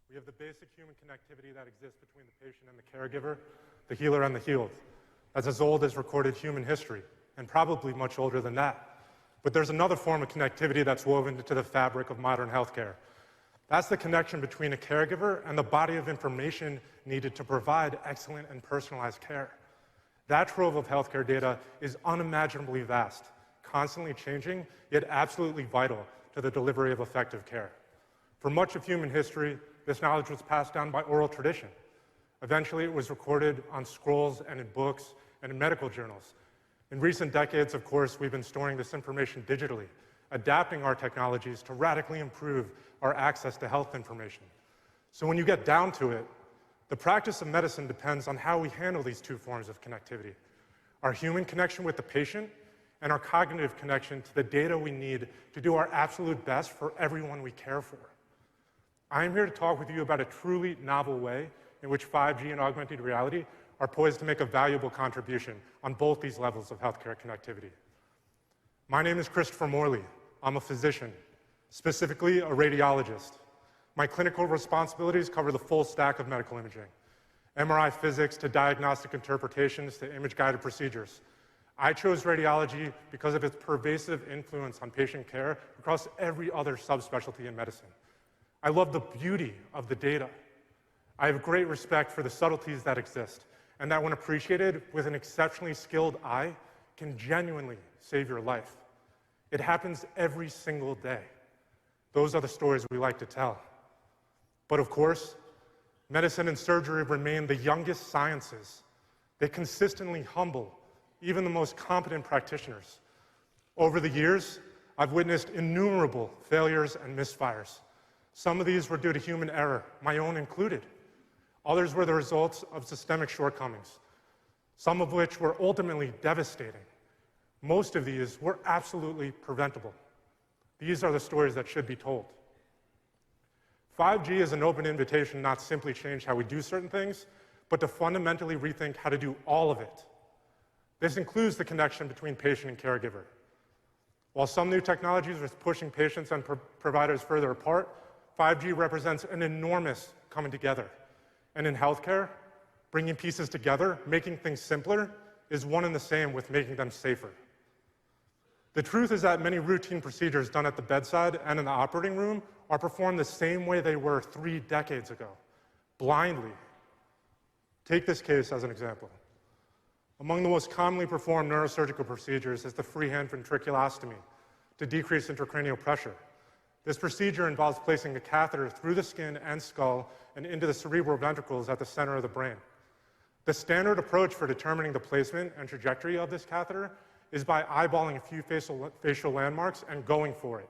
We have the basic human connectivity that exists between the patient and the caregiver, the healer and the healed. That's as old as recorded human history, and probably much older than that. But there's another form of connectivity that's woven into the fabric of modern healthcare. That's the connection between a caregiver and the body of information needed to provide excellent and personalized care. That trove of healthcare data is unimaginably vast, constantly changing, yet absolutely vital to the delivery of effective care. For much of human history, this knowledge was passed down by oral tradition. Eventually, it was recorded on scrolls and in books and in medical journals. In recent decades, of course, we've been storing this information digitally, adapting our technologies to radically improve our access to health information. So when you get down to it, the practice of medicine depends on how we handle these two forms of connectivity: our human connection with the patient and our cognitive connection to the data we need to do our absolute best for everyone we care for. I am here to talk with you about a truly novel way in which 5G and augmented reality are poised to make a valuable contribution on both these levels of healthcare connectivity. My name is Christopher Morley. I'm a physician, specifically a radiologist. My clinical responsibilities cover the full stack of medical imaging, MRI physics to diagnostic interpretations to image-guided procedures. I chose radiology because of its pervasive influence on patient care across every other subspecialty in medicine. I love the beauty of the data. I have great respect for the subtleties that exist, and that when appreciated with an exceptionally skilled eye, can genuinely save your life. It happens every single day. Those are the stories we like to tell. But of course, medicine and surgery remain the youngest sciences. They consistently humble even the most competent practitioners. Over the years, I've witnessed innumerable failures and misfires. Some of these were due to human error, my own included. Others were the results of systemic shortcomings, some of which were ultimately devastating. Most of these were absolutely preventable. These are the stories that should be told. 5G is an open invitation not to simply change how we do certain things, but to fundamentally rethink how to do all of it. This includes the connection between patient and caregiver. While some new technologies are pushing patients and providers further apart, 5G represents an enormous coming together. And in healthcare, bringing pieces together, making things simpler, is one and the same with making them safer. The truth is that many routine procedures done at the bedside and in the operating room are performed the same way they were 3 decades ago, blindly. Take this case as an example. Among the most commonly performed neurosurgical procedures is the freehand ventriculostomy to decrease intracranial pressure. This procedure involves placing a catheter through the skin and skull and into the cerebral ventricles at the center of the brain. The standard approach for determining the placement and trajectory of this catheter is by eyeballing a few facial landmarks and going for it.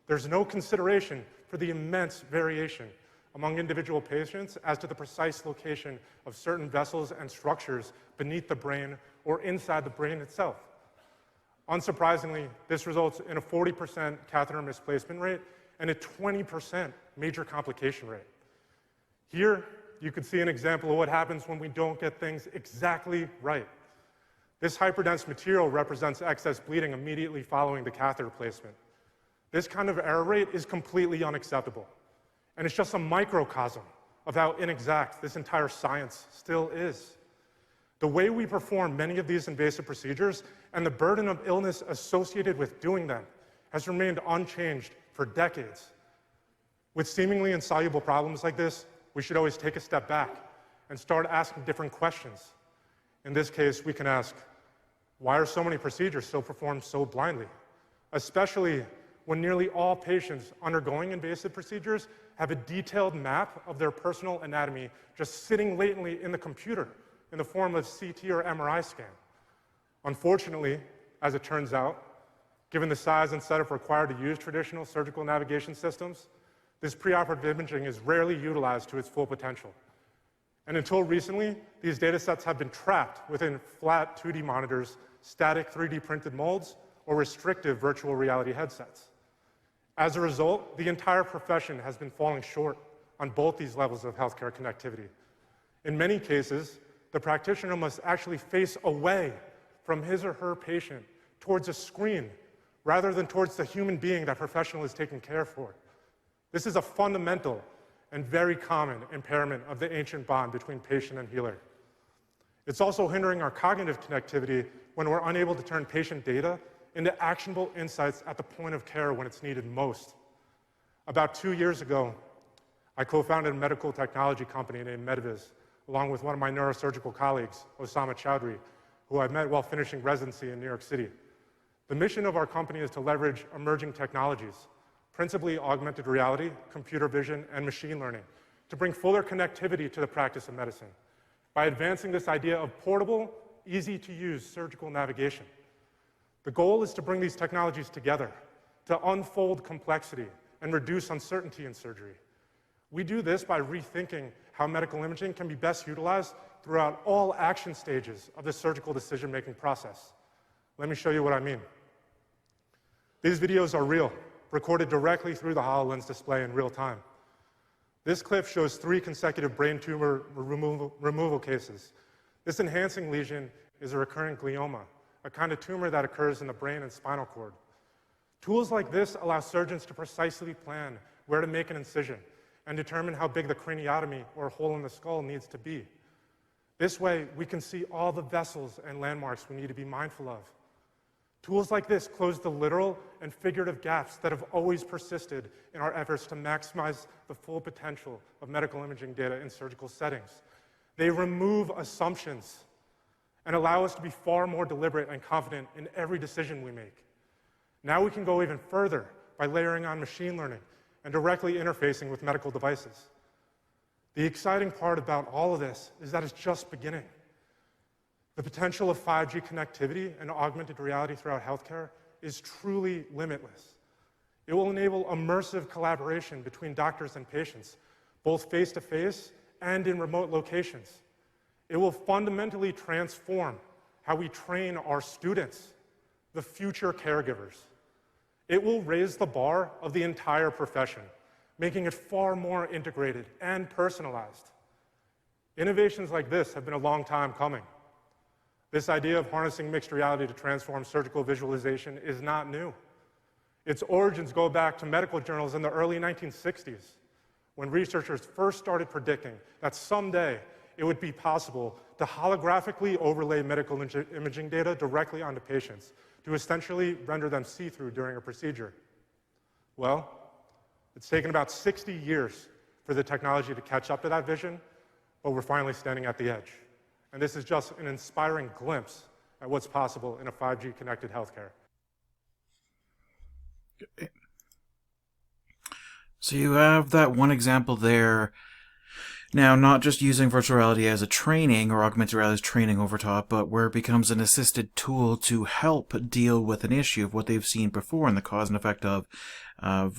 There's no consideration for the immense variation among individual patients as to the precise location of certain vessels and structures beneath the brain or inside the brain itself. Unsurprisingly, this results in a 40% catheter misplacement rate and a 20% major complication rate. Here, you can see an example of what happens when we don't get things exactly right. This hyperdense material represents excess bleeding immediately following the catheter placement. This kind of error rate is completely unacceptable. And it's just a microcosm of how inexact this entire science still is. The way we perform many of these invasive procedures and the burden of illness associated with doing them has remained unchanged for decades. With seemingly insoluble problems like this, we should always take a step back and start asking different questions. In this case, we can ask, why are so many procedures still performed so blindly? Especially when nearly all patients undergoing invasive procedures have a detailed map of their personal anatomy just sitting latently in the computer in the form of CT or MRI scan. Unfortunately, as it turns out, given the size and setup required to use traditional surgical navigation systems, this preoperative imaging is rarely utilized to its full potential. And until recently, these data sets have been trapped within flat 2D monitors, static 3D printed molds, or restrictive virtual reality headsets. As a result, the entire profession has been falling short on both these levels of healthcare connectivity. In many cases, the practitioner must actually face away from his or her patient towards a screen rather than towards the human being that professional is taking care for. This is a fundamental and very common impairment of the ancient bond between patient and healer. It's also hindering our cognitive connectivity when we're unable to turn patient data into actionable insights at the point of care when it's needed most. About 2 years ago, I co-founded a medical technology company named Medviz, along with one of my neurosurgical colleagues, Osama Chowdhury, who I met while finishing residency in New York City. The mission of our company is to leverage emerging technologies, principally augmented reality, computer vision, and machine learning, to bring fuller connectivity to the practice of medicine by advancing this idea of portable, easy-to-use surgical navigation. The goal is to bring these technologies together, to unfold complexity and reduce uncertainty in surgery. We do this by rethinking how medical imaging can be best utilized throughout all action stages of the surgical decision-making process. Let me show you what I mean. These videos are real, recorded directly through the HoloLens display in real time. This clip shows 3 consecutive brain tumor removal cases. This enhancing lesion is a recurrent glioma, a kind of tumor that occurs in the brain and spinal cord. Tools like this allow surgeons to precisely plan where to make an incision and determine how big the craniotomy or hole in the skull needs to be. This way, we can see all the vessels and landmarks we need to be mindful of. Tools like this close the literal and figurative gaps that have always persisted in our efforts to maximize the full potential of medical imaging data in surgical settings. They remove assumptions and allow us to be far more deliberate and confident in every decision we make. Now we can go even further by layering on machine learning and directly interfacing with medical devices. The exciting part about all of this is that it's just beginning. The potential of 5G connectivity and augmented reality throughout healthcare is truly limitless. It will enable immersive collaboration between doctors and patients, both face-to-face and in remote locations. It will fundamentally transform how we train our students, the future caregivers. It will raise the bar of the entire profession, making it far more integrated and personalized. Innovations like this have been a long time coming. This idea of harnessing mixed reality to transform surgical visualization is not new. Its origins go back to medical journals in the early 1960s, when researchers first started predicting that someday it would be possible to holographically overlay medical imaging data directly onto patients to essentially render them see-through during a procedure. Well, it's taken about 60 years for the technology to catch up to that vision, but we're finally standing at the edge. And this is just an inspiring glimpse at what's possible in a 5G connected healthcare. So you have that one example there. Now, not just using virtual reality as a training or augmented reality as training over top, but where it becomes an assisted tool to help deal with an issue of what they've seen before and the cause and effect of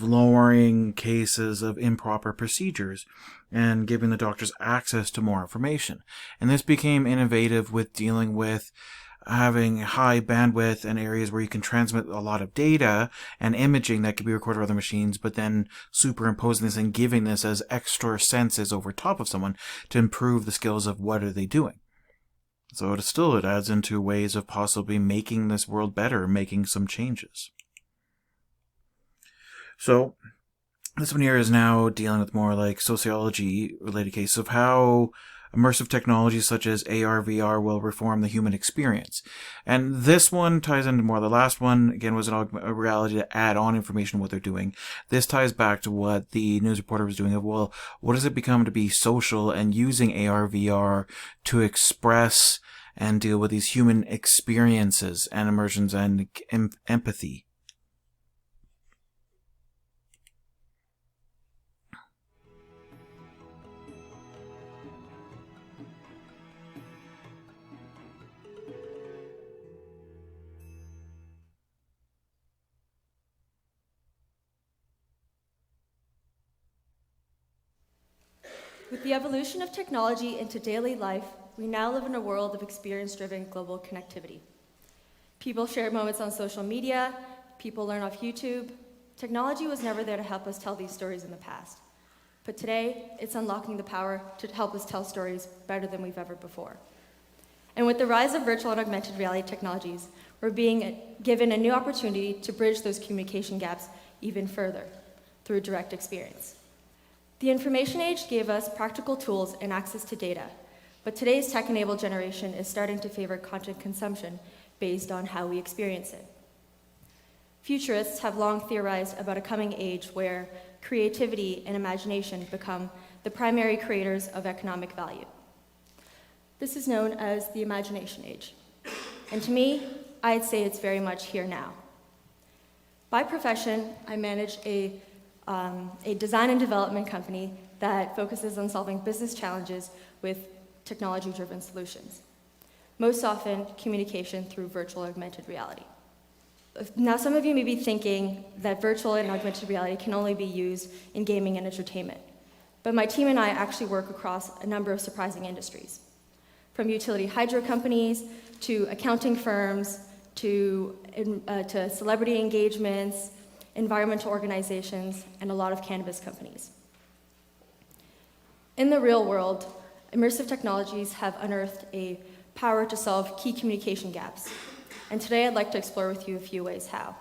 lowering cases of improper procedures and giving the doctors access to more information. And this became innovative with dealing with having high bandwidth and areas where you can transmit a lot of data and imaging that can be recorded with other machines, but then superimposing this and giving this as extra senses over top of someone to improve the skills of what are they doing. So it adds into ways of possibly making this world better, making some changes. So this one here is now dealing with more like sociology related cases of how immersive technologies such as AR, VR will reform the human experience. And this one ties into more. The last one, again, was a reality to add on information on what they're doing. This ties back to what the news reporter was doing of, well, what does it become to be social and using AR, VR to express and deal with these human experiences and immersions and empathy. With the evolution of technology into daily life, we now live in a world of experience-driven global connectivity. People share moments on social media, people learn off YouTube. Technology was never there to help us tell these stories in the past. But today, it's unlocking the power to help us tell stories better than we've ever before. And with the rise of virtual and augmented reality technologies, we're being given a new opportunity to bridge those communication gaps even further through direct experience. The information age gave us practical tools and access to data, but today's tech-enabled generation is starting to favor content consumption based on how we experience it. Futurists have long theorized about a coming age where creativity and imagination become the primary creators of economic value. This is known as the imagination age. And to me, I'd say it's very much here now. By profession, I manage a design and development company that focuses on solving business challenges with technology-driven solutions. Most often, communication through virtual augmented reality. Now, some of you may be thinking that virtual and augmented reality can only be used in gaming and entertainment. But my team and I actually work across a number of surprising industries, from utility hydro companies to accounting firms to celebrity engagements, environmental organizations, and a lot of cannabis companies. In the real world, immersive technologies have unearthed a power to solve key communication gaps. And today I'd like to explore with you a few ways how.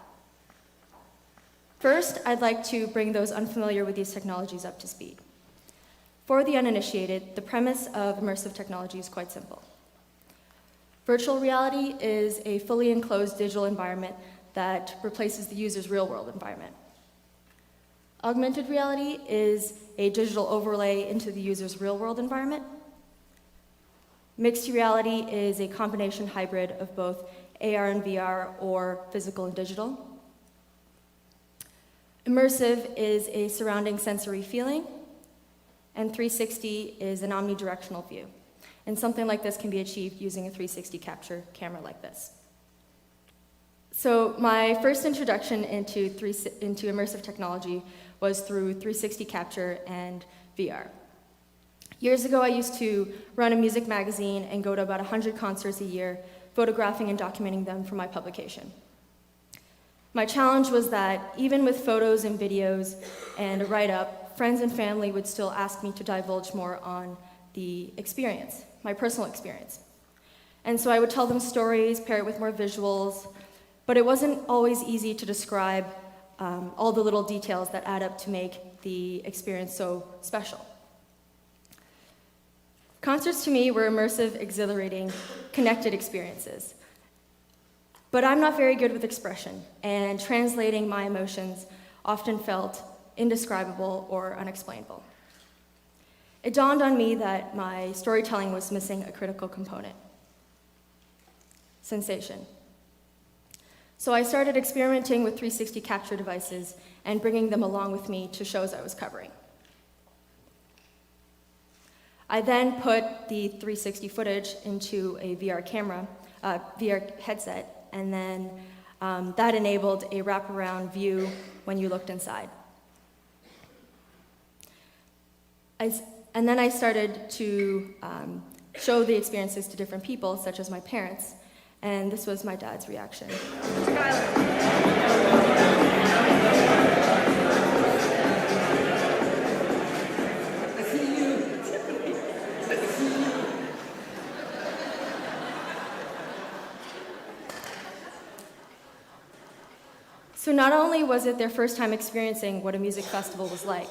First, I'd like to bring those unfamiliar with these technologies up to speed. For the uninitiated, the premise of immersive technology is quite simple. Virtual reality is a fully enclosed digital environment that replaces the user's real-world environment. Augmented reality is a digital overlay into the user's real-world environment. Mixed reality is a combination hybrid of both AR and VR or physical and digital. Immersive is a surrounding sensory feeling, and 360 is an omnidirectional view. And something like this can be achieved using a 360 capture camera like this. So my first introduction into immersive technology was through 360 capture and VR. Years ago, I used to run a music magazine and go to about 100 concerts a year, photographing and documenting them for my publication. My challenge was that even with photos and videos and a write-up, friends and family would still ask me to divulge more on the experience, my personal experience. And so I would tell them stories, pair it with more visuals, but it wasn't always easy to describe all the little details that add up to make the experience so special. Concerts to me were immersive, exhilarating, connected experiences. But I'm not very good with expression, and translating my emotions often felt indescribable or unexplainable. It dawned on me that my storytelling was missing a critical component: sensation. So I started experimenting with 360 capture devices and bringing them along with me to shows I was covering. I then put the 360 footage into a VR camera, VR headset, and then that enabled a wraparound view when you looked inside. And then I started to show the experiences to different people, such as my parents, and this was my dad's reaction. So not only was it their first time experiencing what a music festival was like,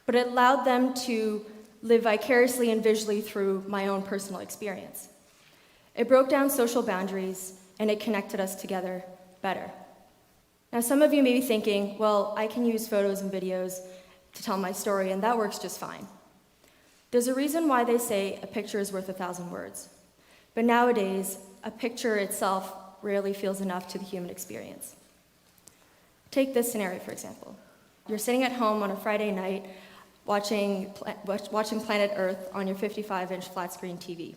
but it allowed them to live vicariously and visually through my own personal experience. It broke down social boundaries, and it connected us together better. Now, some of you may be thinking, well, I can use photos and videos to tell my story, and that works just fine. There's a reason why they say a picture is worth 1,000 words. But nowadays, a picture itself rarely feels enough to the human experience. Take this scenario, for example. You're sitting at home on a Friday night watching Planet Earth on your 55-inch flat-screen TV.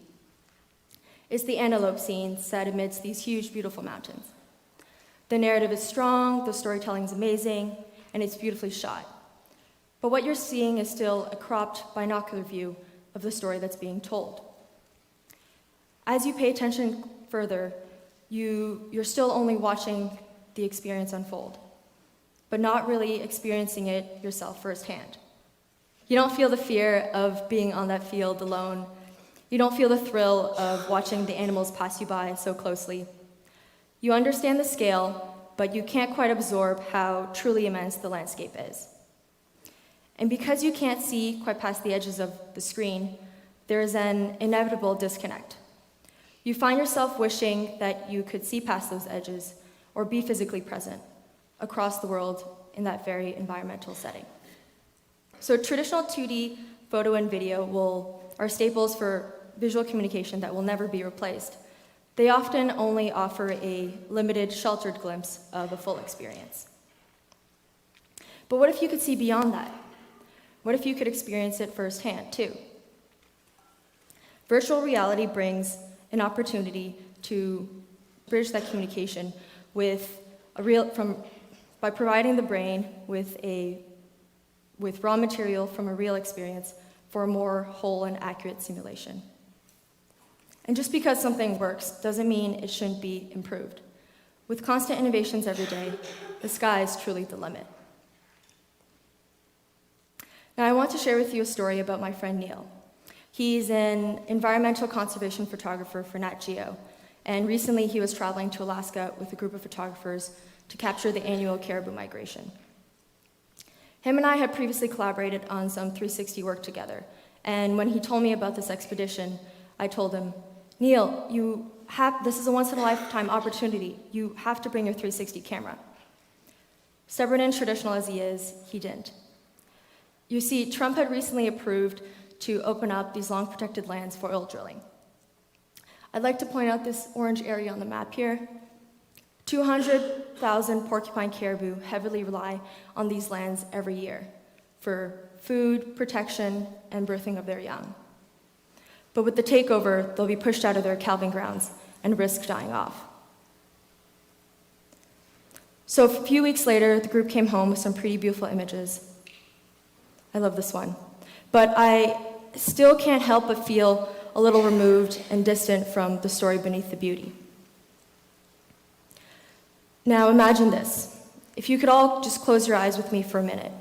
It's the antelope scene set amidst these huge, beautiful mountains. The narrative is strong, the storytelling is amazing, and it's beautifully shot. But what you're seeing is still a cropped binocular view of the story that's being told. As you pay attention further, you're still only watching the experience unfold, but not really experiencing it yourself firsthand. You don't feel the fear of being on that field alone. You don't feel the thrill of watching the animals pass you by so closely. You understand the scale, but you can't quite absorb how truly immense the landscape is. And because you can't see quite past the edges of the screen, there is an inevitable disconnect. You find yourself wishing that you could see past those edges or be physically present across the world in that very environmental setting. So traditional 2D photo and video are staples for visual communication that will never be replaced. They often only offer a limited, sheltered glimpse of a full experience. But what if you could see beyond that? What if you could experience it firsthand, too? Virtual reality brings an opportunity to bridge that communication by providing the brain with raw material from a real experience for a more whole and accurate simulation. And just because something works doesn't mean it shouldn't be improved. With constant innovations every day, the sky is truly the limit. Now, I want to share with you a story about my friend Neil. He's an environmental conservation photographer for Nat Geo, and recently he was traveling to Alaska with a group of photographers to capture the annual caribou migration. Him and I had previously collaborated on some 360 work together, and when he told me about this expedition, I told him, Neil, this is a once-in-a-lifetime opportunity. You have to bring your 360 camera. Stubborn and traditional as he is, he didn't. You see, Trump had recently approved to open up these long protected lands for oil drilling. I'd like to point out this orange area on the map here. 200,000 porcupine caribou heavily rely on these lands every year for food, protection, and birthing of their young. But with the takeover, they'll be pushed out of their calving grounds and risk dying off. So a few weeks later, the group came home with some pretty beautiful images. I love this one. But I still can't help but feel a little removed and distant from the story beneath the beauty. Now imagine this. If you could all just close your eyes with me for a minute.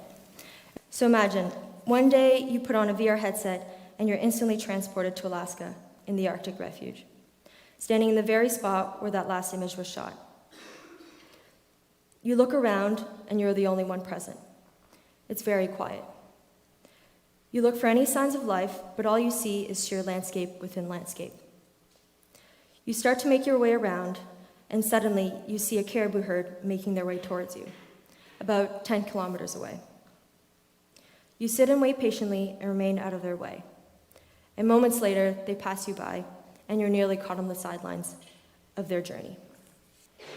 So imagine, one day you put on a VR headset and you're instantly transported to Alaska in the Arctic refuge, standing in the very spot where that last image was shot. You look around and you're the only one present. It's very quiet. You look for any signs of life, but all you see is sheer landscape within landscape. You start to make your way around, and suddenly you see a caribou herd making their way towards you, about 10 kilometers away. You sit and wait patiently and remain out of their way. And moments later, they pass you by, and you're nearly caught on the sidelines of their journey.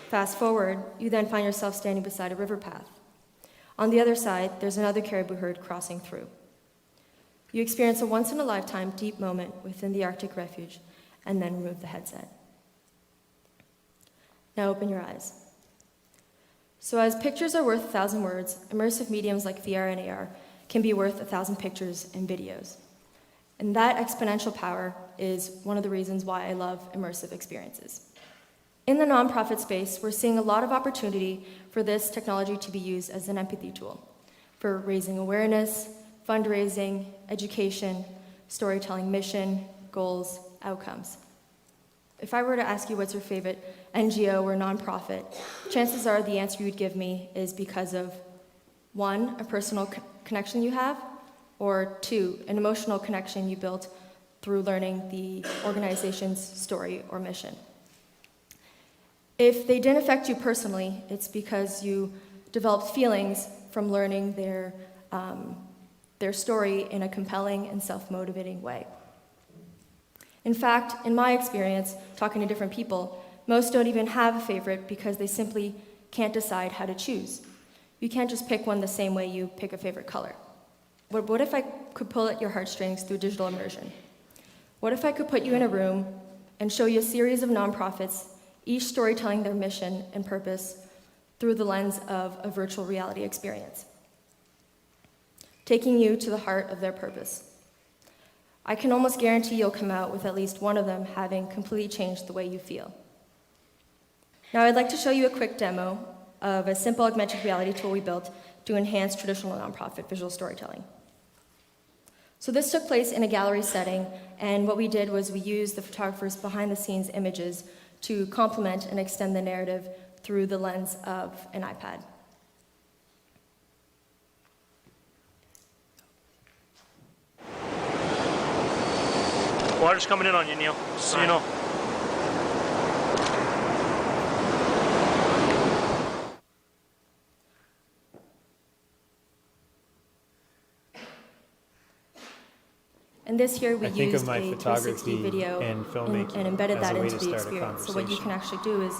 Fast forward, you then find yourself standing beside a river path. On the other side, there's another caribou herd crossing through. You experience a once-in-a-lifetime deep moment within the Arctic refuge, and then remove the headset. Now open your eyes. So as pictures are worth 1,000 words, immersive mediums like VR and AR can be worth 1,000 pictures and videos. And that exponential power is one of the reasons why I love immersive experiences. In the nonprofit space, we're seeing a lot of opportunity for this technology to be used as an empathy tool for raising awareness, fundraising, education, storytelling mission, goals, outcomes. If I were to ask you what's your favorite NGO or nonprofit, chances are the answer you'd give me is because of 1, a personal connection you have, or 2, an emotional connection you built through learning the organization's story or mission. If they didn't affect you personally, it's because you developed feelings from learning their story in a compelling and self-motivating way. In fact, in my experience, talking to different people, most don't even have a favorite because they simply can't decide how to choose. You can't just pick one the same way you pick a favorite color. But what if I could pull at your heartstrings through digital immersion? What if I could put you in a room and show you a series of nonprofits, each storytelling their mission and purpose through the lens of a virtual reality experience? taking you to the heart of their purpose. I can almost guarantee you'll come out with at least one of them having completely changed the way you feel. Now I'd like to show you a quick demo of a simple augmented reality tool we built to enhance traditional nonprofit visual storytelling. So this took place in a gallery setting, and what we did was we used the photographer's behind-the-scenes images to complement and extend the narrative through the lens of an iPad. Water's coming in on you, Neil, so you know. And this here we used a photography 360 video and filmmaking and embedded as that a way into to the start a experience. So what you can actually do is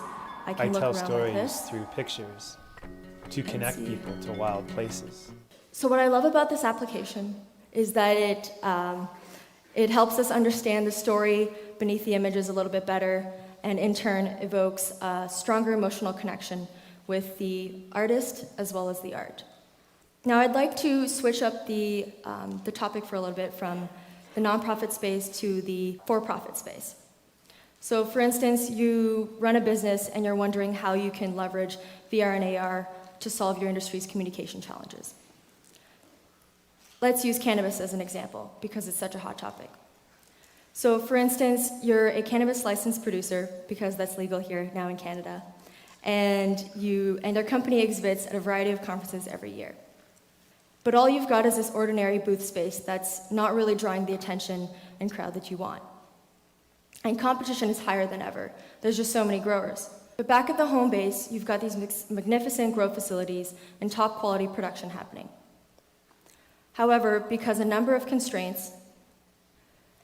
I I can look tell around stories like this. through pictures to connect see. people to wild places. So what I love about this application is that it helps us understand the story beneath the images a little bit better, and in turn evokes a stronger emotional connection with the artist as well as the art. Now I'd like to switch up the topic for a little bit from the nonprofit space to the for-profit space. So for instance, you run a business and you're wondering how you can leverage VR and AR to solve your industry's communication challenges. Let's use cannabis as an example because it's such a hot topic. So for instance, you're a cannabis licensed producer, because that's legal here now in Canada, and your company exhibits at a variety of conferences every year. But all you've got is this ordinary booth space that's not really drawing the attention and crowd that you want. And competition is higher than ever. There's just so many growers. But back at the home base, you've got these magnificent grow facilities and top quality production happening. However, because a number of constraints,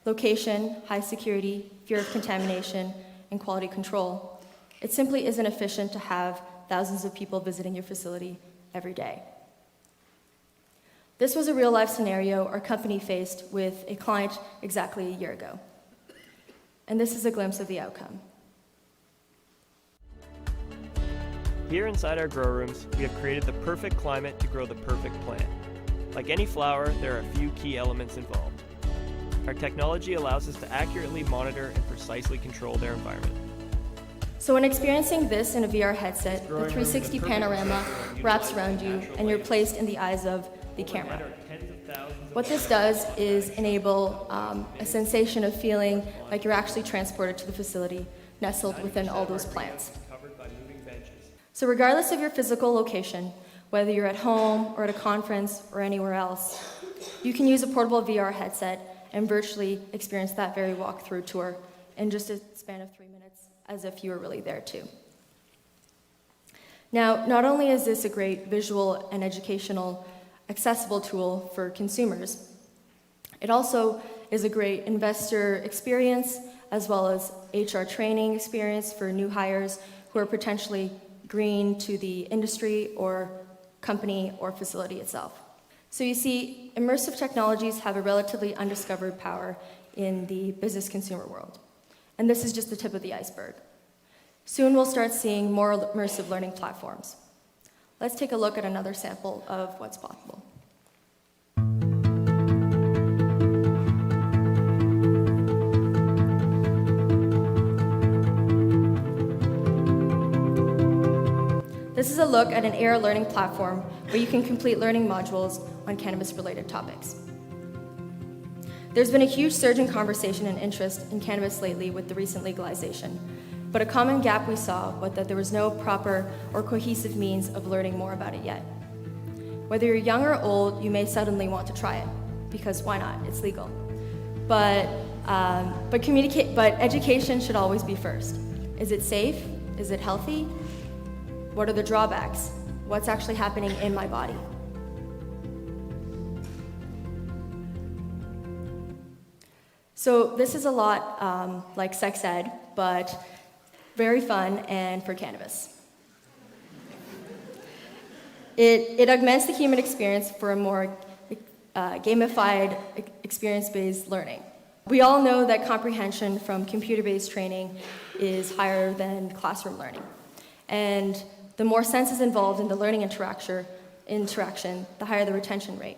location, high security, fear of contamination, and quality control, it simply isn't efficient to have thousands of people visiting your facility every day. This was a real-life scenario our company faced with a client exactly a year ago. And this is a glimpse of the outcome. Here inside our grow rooms, we have created the perfect climate to grow the perfect plant. Like any flower, there are a few key elements involved. Our technology allows us to accurately monitor and precisely control their environment. So when experiencing this in a VR headset, the 360 panorama wraps around you and you're placed in the eyes of the camera. What this does is enable a sensation of feeling like you're actually transported to the facility, nestled within all those plants. So regardless of your physical location, whether you're at home or at a conference or anywhere else, you can use a portable VR headset and virtually experience that very walkthrough tour in just a span of 3 minutes, as if you were really there too. Now, not only is this a great visual and educational accessible tool for consumers, it also is a great investor experience as well as HR training experience for new hires who are potentially green to the industry or company or facility itself. So you see, immersive technologies have a relatively undiscovered power in the business consumer world. And this is just the tip of the iceberg. Soon we'll start seeing more immersive learning platforms. Let's take a look at another sample of what's possible. This is a look at an AR learning platform where you can complete learning modules on cannabis-related topics. There's been a huge surge in conversation and interest in cannabis lately with the recent legalization, but a common gap we saw was that there was no proper or cohesive means of learning more about it yet. Whether you're young or old, you may suddenly want to try it, because why not? It's legal. But education should always be first. Is it safe? Is it healthy? What are the drawbacks? What's actually happening in my body? So this is a lot like sex ed, but very fun and for cannabis. It augments the human experience for a more gamified, experience-based learning. We all know that comprehension from computer-based training is higher than classroom learning. And the more senses involved in the learning interaction, the higher the retention rate.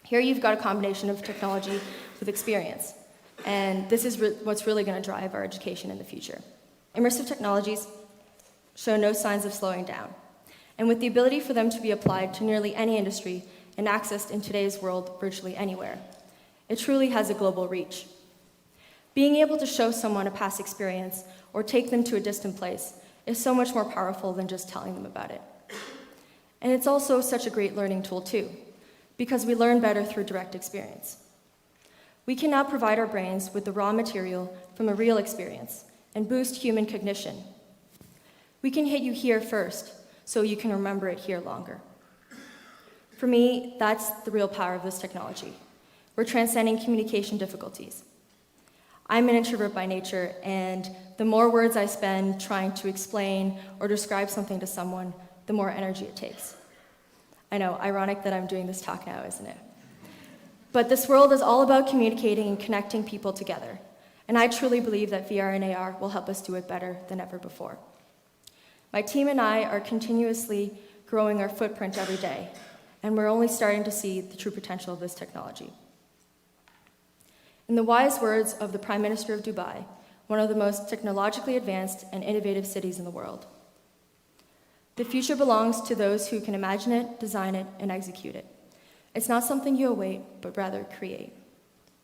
Here you've got a combination of technology with experience, and this is what's really going to drive our education in the future. Immersive technologies show no signs of slowing down, and with the ability for them to be applied to nearly any industry and accessed in today's world virtually anywhere, it truly has a global reach. Being able to show someone a past experience or take them to a distant place is so much more powerful than just telling them about it. And it's also such a great learning tool too, because we learn better through direct experience. We can now provide our brains with the raw material from a real experience and boost human cognition. We can hit you here first, so you can remember it here longer. For me, that's the real power of this technology. We're transcending communication difficulties. I'm an introvert by nature, and the more words I spend trying to explain or describe something to someone, the more energy it takes. I know, ironic that I'm doing this talk now, isn't it? But this world is all about communicating and connecting people together, and I truly believe that VR and AR will help us do it better than ever before. My team and I are continuously growing our footprint every day, and we're only starting to see the true potential of this technology. In the wise words of the Prime Minister of Dubai, one of the most technologically advanced and innovative cities in the world, the future belongs to those who can imagine it, design it, and execute it. It's not something you await, but rather create.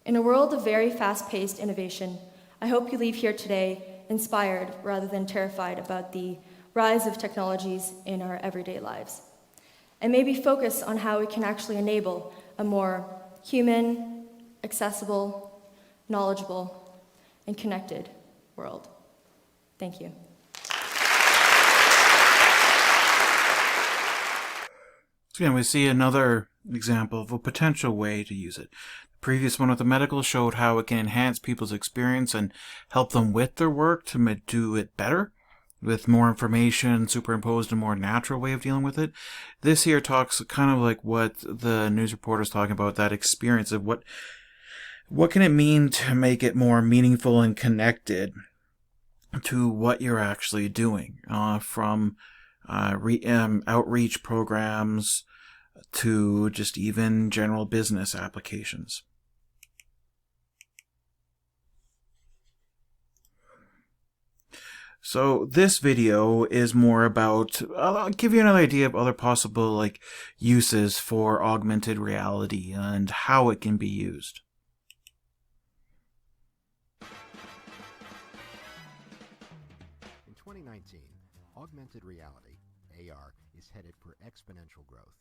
In a world of very fast-paced innovation, I hope you leave here today inspired rather than terrified about the rise of technologies in our everyday lives, and maybe focus on how we can actually enable a more human, accessible, knowledgeable, and connected world. Thank you. So again, we see another example of a potential way to use it. The previous one with the medical showed how it can enhance people's experience and help them with their work to do it better, with more information superimposed, a more natural way of dealing with it. This here talks kind of like what the news reporter is talking about, that experience of what can it mean to make it more meaningful and connected to what you're actually doing, from outreach programs to just even general business applications. So this video is more about, I'll give you another idea of other possible uses for augmented reality and how it can be used. In 2019, augmented reality, AR, is headed for exponential growth.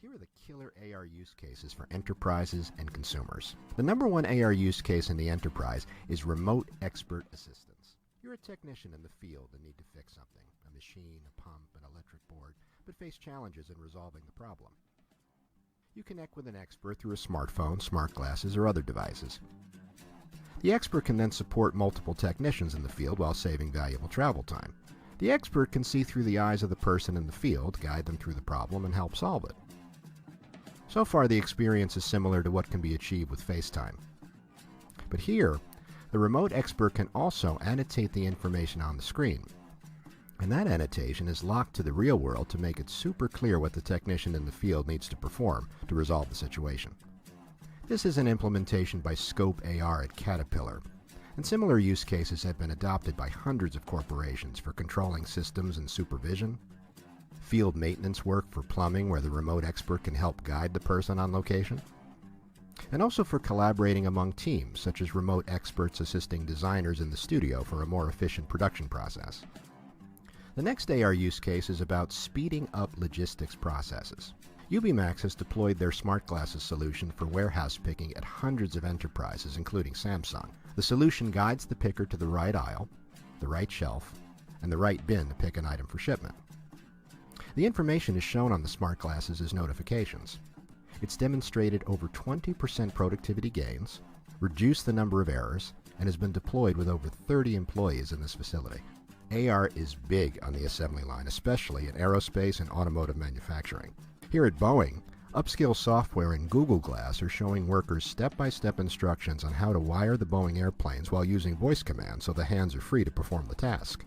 Here are the killer AR use cases for enterprises and consumers. The number one AR use case in the enterprise is remote expert assistance. You're a technician in the field and need to fix something, a machine, a pump, an electric board, but face challenges in resolving the problem. You connect with an expert through a smartphone, smart glasses, or other devices. The expert can then support multiple technicians in the field while saving valuable travel time. The expert can see through the eyes of the person in the field, guide them through the problem, and help solve it. So far, the experience is similar to what can be achieved with FaceTime. But here, the remote expert can also annotate the information on the screen. And that annotation is locked to the real world to make it super clear what the technician in the field needs to perform to resolve the situation. This is an implementation by Scope AR at Caterpillar, and similar use cases have been adopted by hundreds of corporations for controlling systems and supervision, field maintenance work for plumbing where the remote expert can help guide the person on location, and also for collaborating among teams, such as remote experts assisting designers in the studio for a more efficient production process. The next AR use case is about speeding up logistics processes. UBMax has deployed their smart glasses solution for warehouse picking at hundreds of enterprises, including Samsung. The solution guides the picker to the right aisle, the right shelf, and the right bin to pick an item for shipment. The information is shown on the smart glasses as notifications. It's demonstrated over 20% productivity gains, reduced the number of errors, and has been deployed with over 30 employees in this facility. AR is big on the assembly line, especially in aerospace and automotive manufacturing. Here at Boeing, upscale software in Google Glass are showing workers step-by-step instructions on how to wire the Boeing airplanes while using voice commands so the hands are free to perform the task.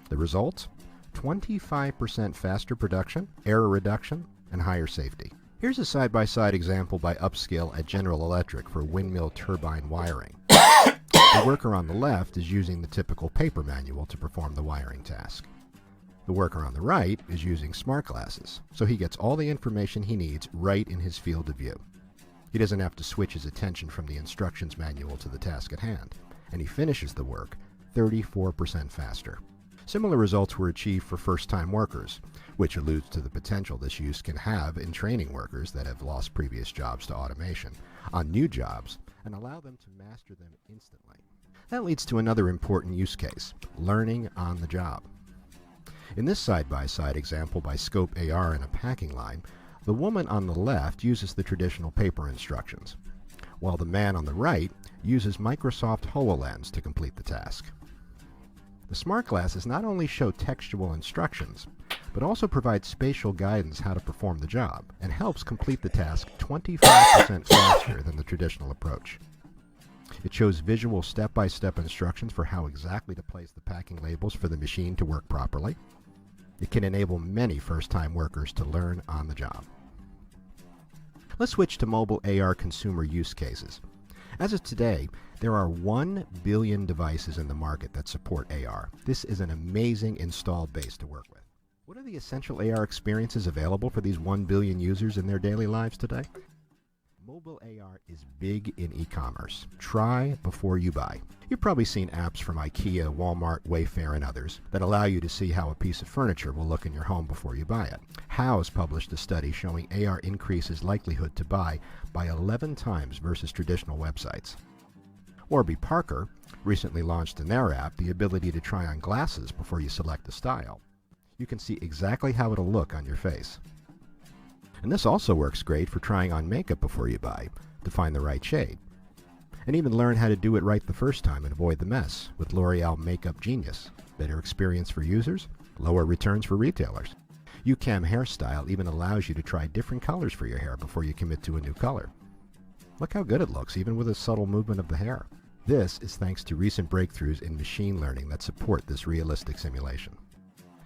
The result? 25% faster production, error reduction, and higher safety. Here's a side-by-side example by Upscale at General Electric for windmill turbine wiring. The worker on the left is using the typical paper manual to perform the wiring task. The worker on the right is using smart glasses, so he gets all the information he needs right in his field of view. He doesn't have to switch his attention from the instructions manual to the task at hand, and he finishes the work 34% faster. Similar results were achieved for first-time workers, which alludes to the potential this use can have in training workers that have lost previous jobs to automation on new jobs and allow them to master them instantly. That leads to another important use case, learning on the job. In this side-by-side example by Scope AR in a packing line, the woman on the left uses the traditional paper instructions, while the man on the right uses Microsoft HoloLens to complete the task. The smart glasses not only show textual instructions, but also provide spatial guidance how to perform the job, and helps complete the task 25% faster than the traditional approach. It shows visual step-by-step instructions for how exactly to place the packing labels for the machine to work properly. It can enable many first-time workers to learn on the job. Let's switch to mobile AR consumer use cases. As of today, there are 1 billion devices in the market that support AR. This is an amazing installed base to work with. What are the essential AR experiences available for these 1 billion users in their daily lives today? Mobile AR is big in e-commerce. Try before you buy. You've probably seen apps from IKEA, Walmart, Wayfair, and others that allow you to see how a piece of furniture will look in your home before you buy it. House published a study showing AR increases likelihood to buy by 11 times versus traditional websites. Warby Parker recently launched in their app the ability to try on glasses before you select a style. You can see exactly how it'll look on your face. And this also works great for trying on makeup before you buy to find the right shade. And even learn how to do it right the first time and avoid the mess with L'Oreal Makeup Genius. Better experience for users, lower returns for retailers. UCam Hairstyle even allows you to try different colors for your hair before you commit to a new color. Look how good it looks, even with a subtle movement of the hair. This is thanks to recent breakthroughs in machine learning that support this realistic simulation.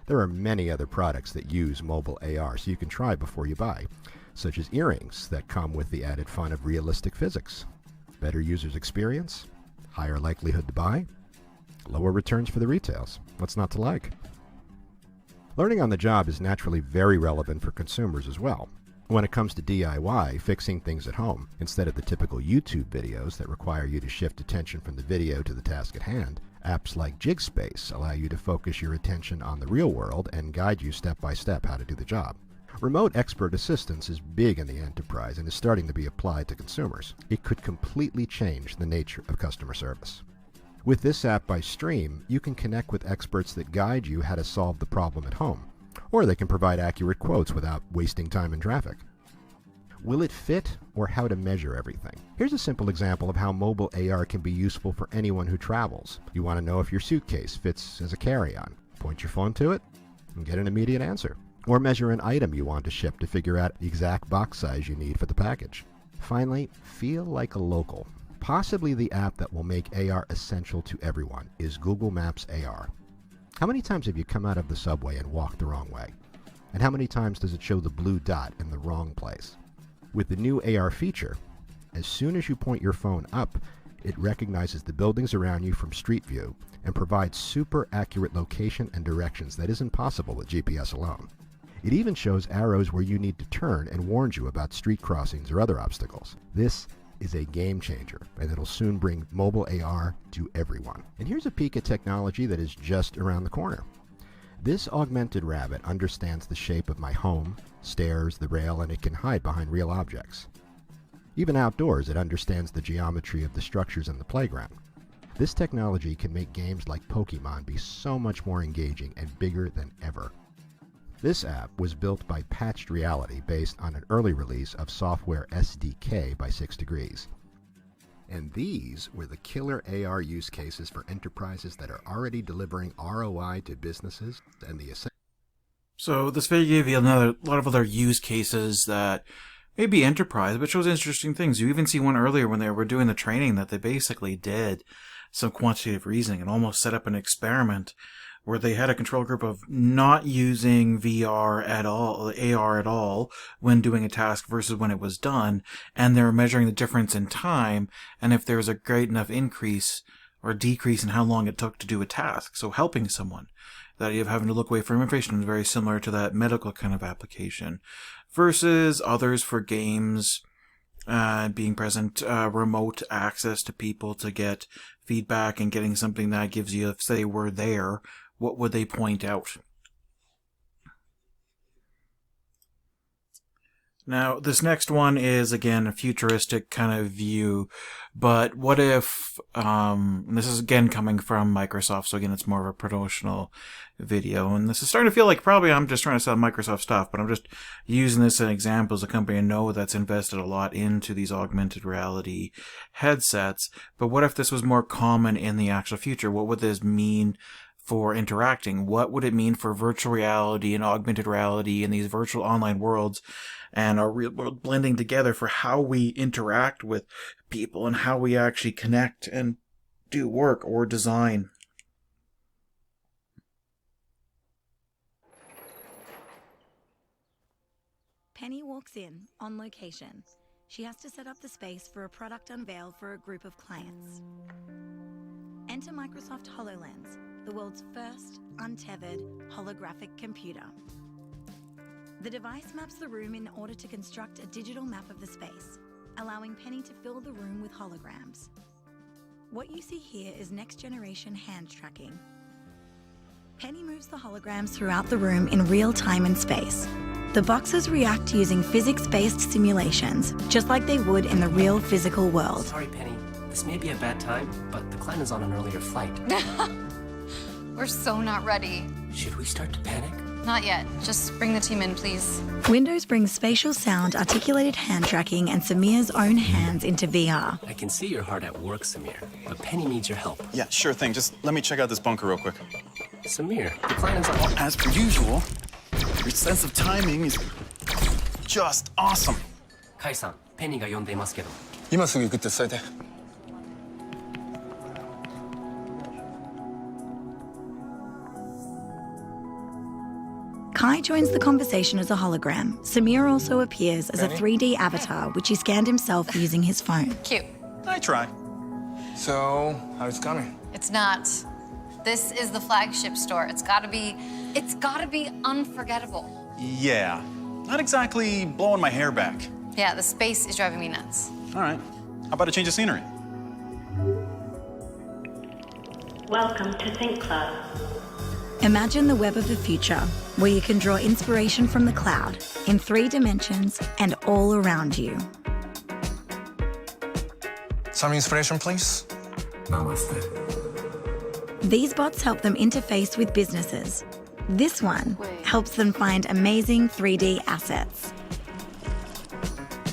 There are many other products that use mobile AR so you can try before you buy, such as earrings that come with the added fun of realistic physics. Better user's experience, higher likelihood to buy, lower returns for the retails. What's not to like? Learning on the job is naturally very relevant for consumers as well. When it comes to DIY, fixing things at home, instead of the typical YouTube videos that require you to shift attention from the video to the task at hand, apps like JigSpace allow you to focus your attention on the real world and guide you step by step how to do the job. Remote expert assistance is big in the enterprise and is starting to be applied to consumers. It could completely change the nature of customer service. With this app by Stream, you can connect with experts that guide you how to solve the problem at home, or they can provide accurate quotes without wasting time in traffic. Will it fit, or how to measure everything? Here's a simple example of how mobile AR can be useful for anyone who travels. You want to know if your suitcase fits as a carry-on. Point your phone to it and get an immediate answer. Or measure an item you want to ship to figure out the exact box size you need for the package. Finally, feel like a local. Possibly the app that will make AR essential to everyone is Google Maps AR. How many times have you come out of the subway and walked the wrong way? And how many times does it show the blue dot in the wrong place? With the new AR feature, as soon as you point your phone up, it recognizes the buildings around you from Street View and provides super accurate location and directions that isn't possible with GPS alone. It even shows arrows where you need to turn and warns you about street crossings or other obstacles. This is a game changer, and it'll soon bring mobile AR to everyone. And here's a peek at technology that is just around the corner. This augmented rabbit understands the shape of my home, stairs, the rail, and it can hide behind real objects. Even outdoors, it understands the geometry of the structures in the playground. This technology can make games like Pokemon be so much more engaging and bigger than ever. This app was built by Patched Reality based on an early release of software SDK by 6 Degrees. And these were the killer AR use cases for enterprises that are already delivering ROI to businesses and the So this video gave you a lot of other use cases that may be enterprise, but shows interesting things. You even see one earlier when they were doing the training that they basically did some quantitative reasoning and almost set up an experiment where they had a control group of not using VR at all, AR at all, when doing a task versus when it was done, and they were measuring the difference in time, and if there was a great enough increase or decrease in how long it took to do a task. So helping someone. The idea of having to look away from information is very similar to that medical kind of application. Versus others for games, being present, remote access to people to get feedback and getting something that gives you, if they were there, what would they point out? Now, this next one is, again, a futuristic kind of view, but what if, this is again coming from Microsoft, so again, it's more of a promotional video, and this is starting to feel like probably I'm just trying to sell Microsoft stuff, but I'm just using this as an example as a company I know that's invested a lot into these augmented reality headsets, but what if this was more common in the actual future? What would this mean for interacting? What would it mean for virtual reality and augmented reality and these virtual online worlds and our real world blending together for how we interact with people and how we actually connect and do work or design? Penny walks in on location. She has to set up the space for a product unveil for a group of clients. Enter Microsoft HoloLens, the world's first untethered holographic computer. The device maps the room in order to construct a digital map of the space, allowing Penny to fill the room with holograms. What you see here is next-generation hand tracking. Penny moves the holograms throughout the room in real time and space. The boxes react using physics-based simulations, just like they would in the real physical world. Sorry, Penny. This may be a bad time, but the client is on an earlier flight. We're so not ready. Should we start to panic? Not yet. Just bring the team in, please. Windows brings spatial sound, articulated hand tracking, and Samir's own hands into VR. I can see you're hard at work, Samir, but Penny needs your help. Yeah, sure thing. Just let me check out this bunker real quick. Samir, the client is on... As per usual, your sense of timing is just awesome. Kai-san, Pennyが呼んでいますけど。今すぐ行くって伝えて。Kai joins the conversation as a hologram. Samir also appears as a 3D avatar, which he scanned himself using his phone. Cute. I try. So, how's it coming? It's not. This is the flagship store. It's gotta be unforgettable. Yeah. Not exactly blowing my hair back. Yeah, the space is driving me nuts. All right. How about a change of scenery? Welcome to Think Club. Imagine the web of the future, where you can draw inspiration from the cloud, in 3 dimensions and all around you. Some inspiration, please. Namaste. These bots help them interface with businesses. This one helps them find amazing 3D assets.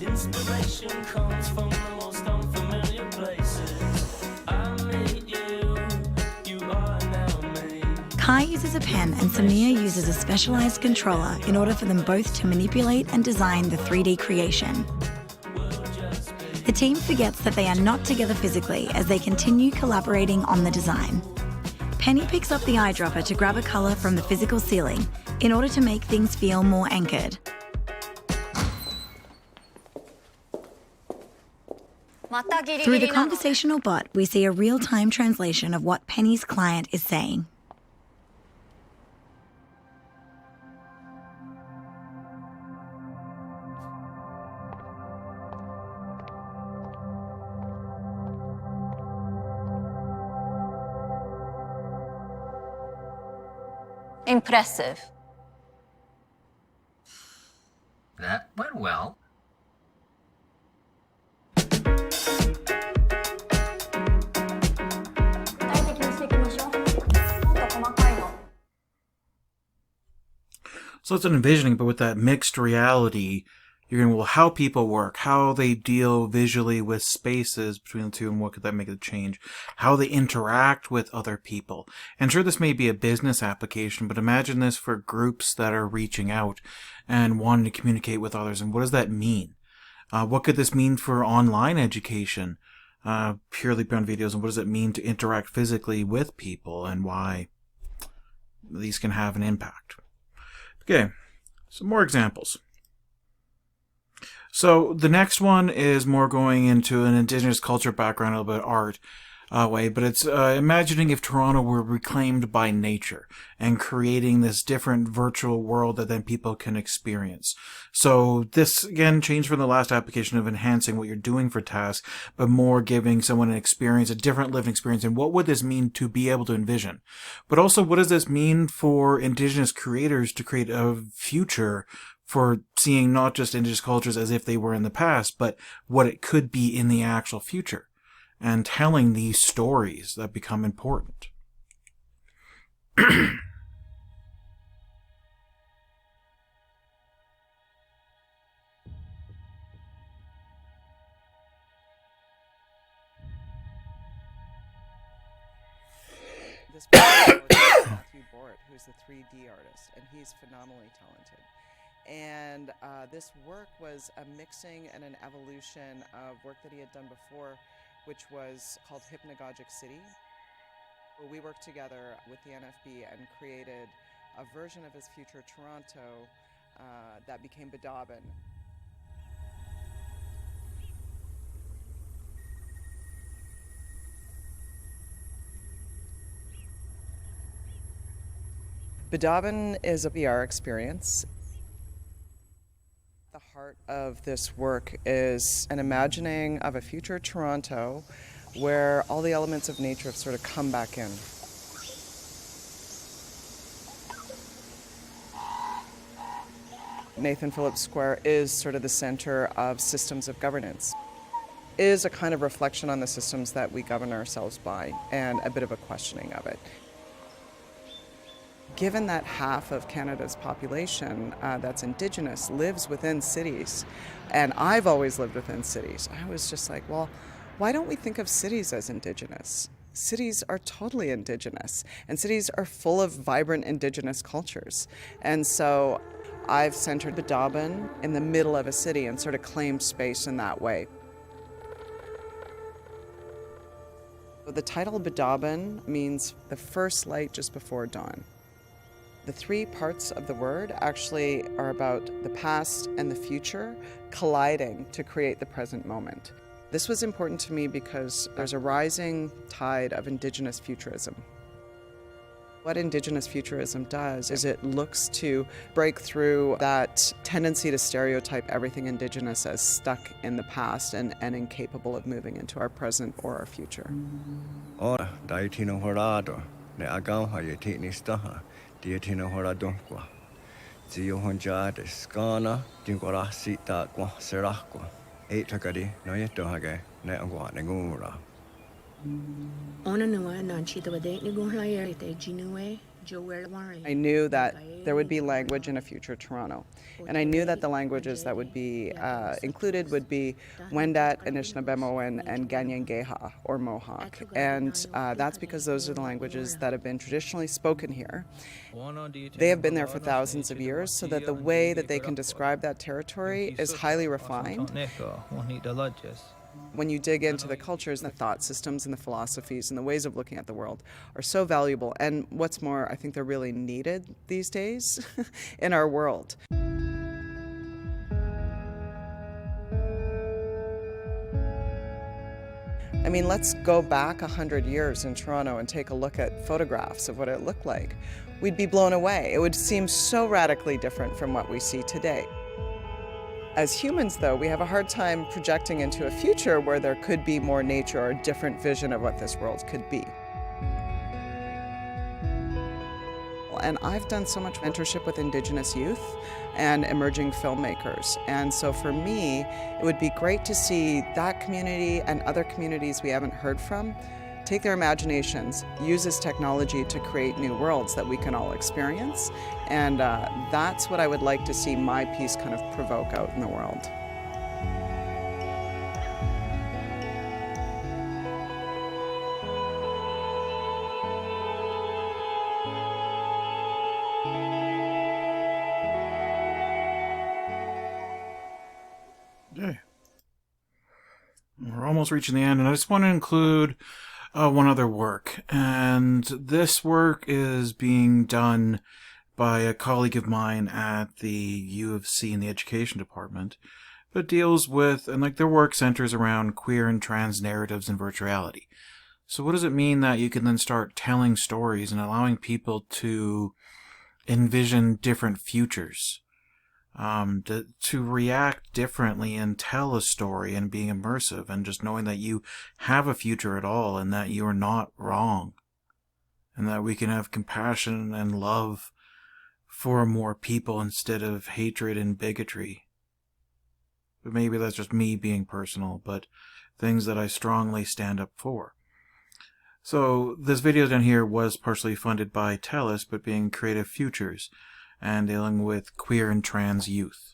Inspiration comes from the most unfamiliar places. I made you, you are now made. Kai uses a pen and Samir uses a specialized controller in order for them both to manipulate and design the 3D creation. The team forgets that they are not together physically as they continue collaborating on the design. Penny picks up the eyedropper to grab a color from the physical ceiling in order to make things feel more anchored. Through the conversational bot, we see a real-time translation of what Penny's client is saying. Impressive. That went well. So it's an envisioning, but with that mixed reality, you're going, well, how people work, how they deal visually with spaces between the two, and what could that make a change, how they interact with other people. And sure, this may be a business application, but imagine this for groups that are reaching out and wanting to communicate with others. And what does that mean? What could this mean for online education, purely beyond videos? And what does it mean to interact physically with people, and why? these can have an impact. Okay, some more examples. So the next one is more going into an indigenous culture background, a little bit of art way, but it's imagining if Toronto were reclaimed by nature and creating this different virtual world that then people can experience. So this, again, changed from the last application of enhancing what you're doing for tasks, but more giving someone an experience, a different lived experience, and what would this mean to be able to envision? But also, what does this mean for indigenous creators to create a future for seeing not just indigenous cultures as if they were in the past, but what it could be in the actual future, and telling these stories that become important. This Matthew Bort, who's a 3D artist, and he's phenomenally talented. And this work was a mixing and an evolution of work that he had done before, which was called Hypnagogic City. We worked together with the NFB and created a version of his future Toronto that became Badabin. Badabin is a VR experience. The heart of this work is an imagining of a future Toronto where all the elements of nature have sort of come back in. Nathan Phillips Square is sort of the center of systems of governance. It is a kind of reflection on the systems that we govern ourselves by and a bit of a questioning of it. Given that half of Canada's population that's Indigenous lives within cities, and I've always lived within cities, I was just like, well, why don't we think of cities as Indigenous? Cities are totally Indigenous, and cities are full of vibrant Indigenous cultures. And so I've centered Badabin in the middle of a city and sort of claimed space in that way. The title Badabin means the first light just before dawn. The three parts of the word actually are about the past and the future colliding to create the present moment. This was important to me because there's a rising tide of Indigenous futurism. What Indigenous futurism does is it looks to break through that tendency to stereotype everything Indigenous as stuck in the past and incapable of moving into our present or our future. I knew that there would be language in a future Toronto, and I knew that the languages that would be included would be Wendat, Anishinaabemowin, and Ganyangeha, or Mohawk, and that's because those are the languages that have been traditionally spoken here. They have been there for thousands of years, so that the way that they can describe that territory is highly refined. When you dig into the cultures, the thought systems and the philosophies and the ways of looking at the world are so valuable. And what's more, I think they're really needed these days in our world. I mean, let's go back 100 years in Toronto and take a look at photographs of what it looked like. We'd be blown away. It would seem so radically different from what we see today. As humans, though, we have a hard time projecting into a future where there could be more nature or a different vision of what this world could be. And I've done so much mentorship with Indigenous youth and emerging filmmakers. And so for me, it would be great to see that community and other communities we haven't heard from take their imaginations, use this technology to create new worlds that we can all experience. And that's what I would like to see my piece kind of provoke out in the world. Okay. We're almost reaching the end, and I just want to include one other work, and this work is being done by a colleague of mine at the U of C in the education department, but deals with, and like their work centers around queer and trans narratives in virtual reality. So what does it mean that you can then start telling stories and allowing people to envision different futures, to react differently and tell a story and being immersive, and just knowing that you have a future at all and that you are not wrong, and that we can have compassion and love for more people instead of hatred and bigotry. But maybe that's just me being personal, but things that I strongly stand up for. So this video down here was partially funded by TELUS, but being Creative Futures and dealing with queer and trans youth.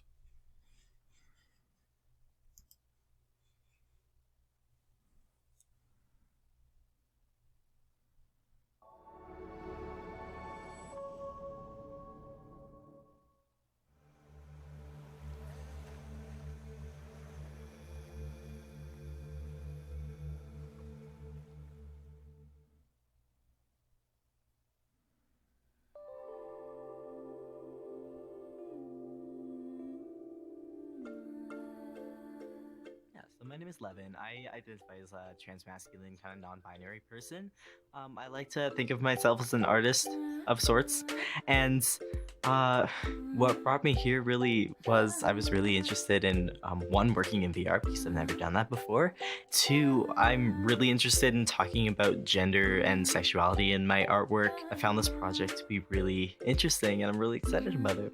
So my name is Levin. I identify as a transmasculine, kind of non-binary person. I like to think of myself as an artist of sorts. And what brought me here really was I was really interested in, one, working in VR because I've never done that before. Two, I'm really interested in talking about gender and sexuality in my artwork. I found this project to be really interesting and I'm really excited about it.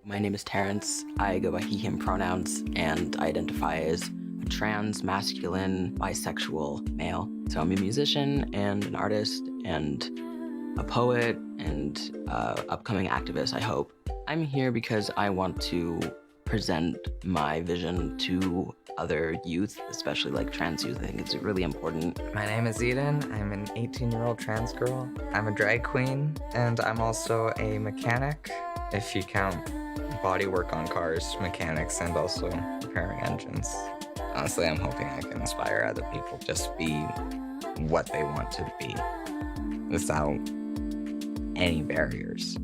My name is Terrence. I go by he, him pronouns and I identify as a trans, masculine, bisexual male. So I'm a musician and an artist and a poet and upcoming activist, I hope. I'm here because I want to present my vision to other youth, especially like trans youth. I think it's really important. My name is Eden. I'm an 18-year-old trans girl. I'm a drag queen and I'm also a mechanic, if you count bodywork on cars, mechanics, and also repairing engines. Honestly, I'm hoping I can inspire other people just be what they want to be without any barriers.